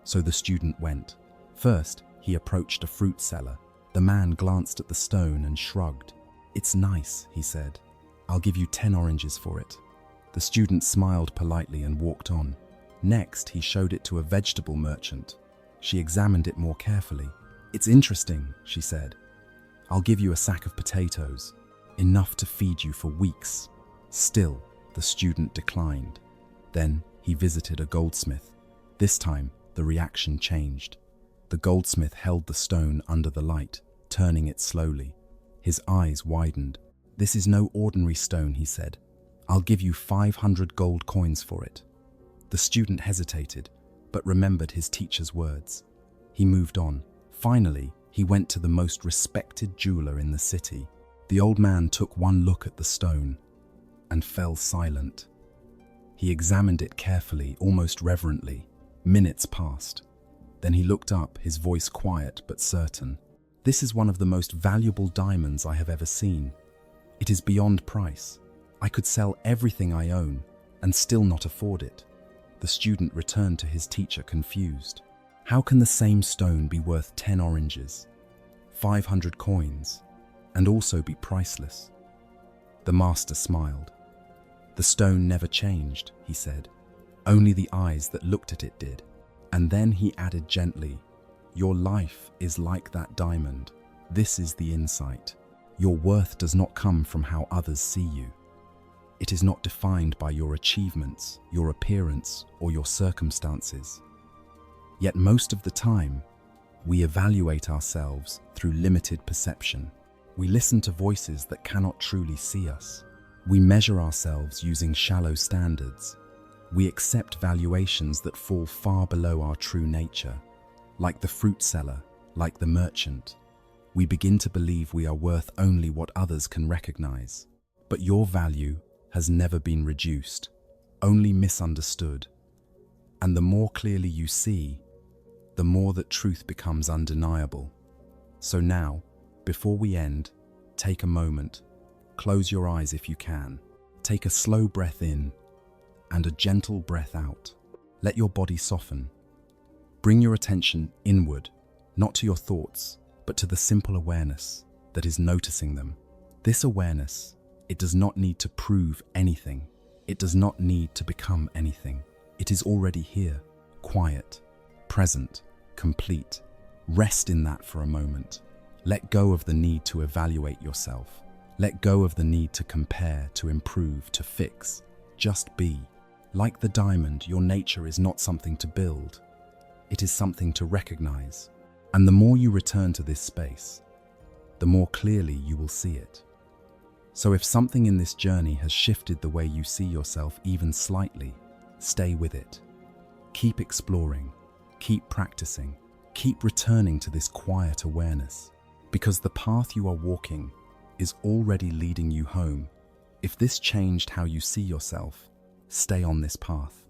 So the student went. First, he approached a fruit seller. The man glanced at the stone and shrugged. "It's nice," he said. "I'll give you 10 oranges for it." The student smiled politely and walked on. Next, he showed it to a vegetable merchant. She examined it more carefully. "It's interesting," she said. "I'll give you a sack of potatoes, enough to feed you for weeks." Still, the student declined. Then he visited a goldsmith. This time, the reaction changed. The goldsmith held the stone under the light, turning it slowly. His eyes widened. "This is no ordinary stone," he said. "I'll give you 500 gold coins for it." The student hesitated, but remembered his teacher's words. He moved on. Finally, he went to the most respected jeweler in the city. The old man took one look at the stone and fell silent. He examined it carefully, almost reverently. Minutes passed. Then he looked up, his voice quiet but certain. "This is one of the most valuable diamonds I have ever seen. It is beyond price. I could sell everything I own and still not afford it." The student returned to his teacher confused. How can the same stone be worth 10 oranges, 500 coins, and also be priceless? The master smiled. "The stone never changed," he said. "Only the eyes that looked at it did." And then he added gently, "Your life is like that diamond. This is the insight. Your worth does not come from how others see you. It is not defined by your achievements, your appearance, or your circumstances. Yet most of the time, we evaluate ourselves through limited perception. We listen to voices that cannot truly see us. We measure ourselves using shallow standards. We accept valuations that fall far below our true nature. Like the fruit seller, like the merchant, we begin to believe we are worth only what others can recognize. But your value has never been reduced, only misunderstood. And the more clearly you see, the more that truth becomes undeniable. So now, before we end, take a moment. Close your eyes if you can. Take a slow breath in and a gentle breath out. Let your body soften. Bring your attention inward, not to your thoughts, but to the simple awareness that is noticing them. This awareness, it does not need to prove anything. It does not need to become anything. It is already here, quiet, present, complete. Rest in that for a moment. Let go of the need to evaluate yourself. Let go of the need to compare, to improve, to fix. Just be. Like the diamond, your nature is not something to build. It is something to recognize. And the more you return to this space, the more clearly you will see it. So if something in this journey has shifted the way you see yourself even slightly, stay with it. Keep exploring, keep practicing, keep returning to this quiet awareness, because the path you are walking is already leading you home. If this changed how you see yourself, stay on this path.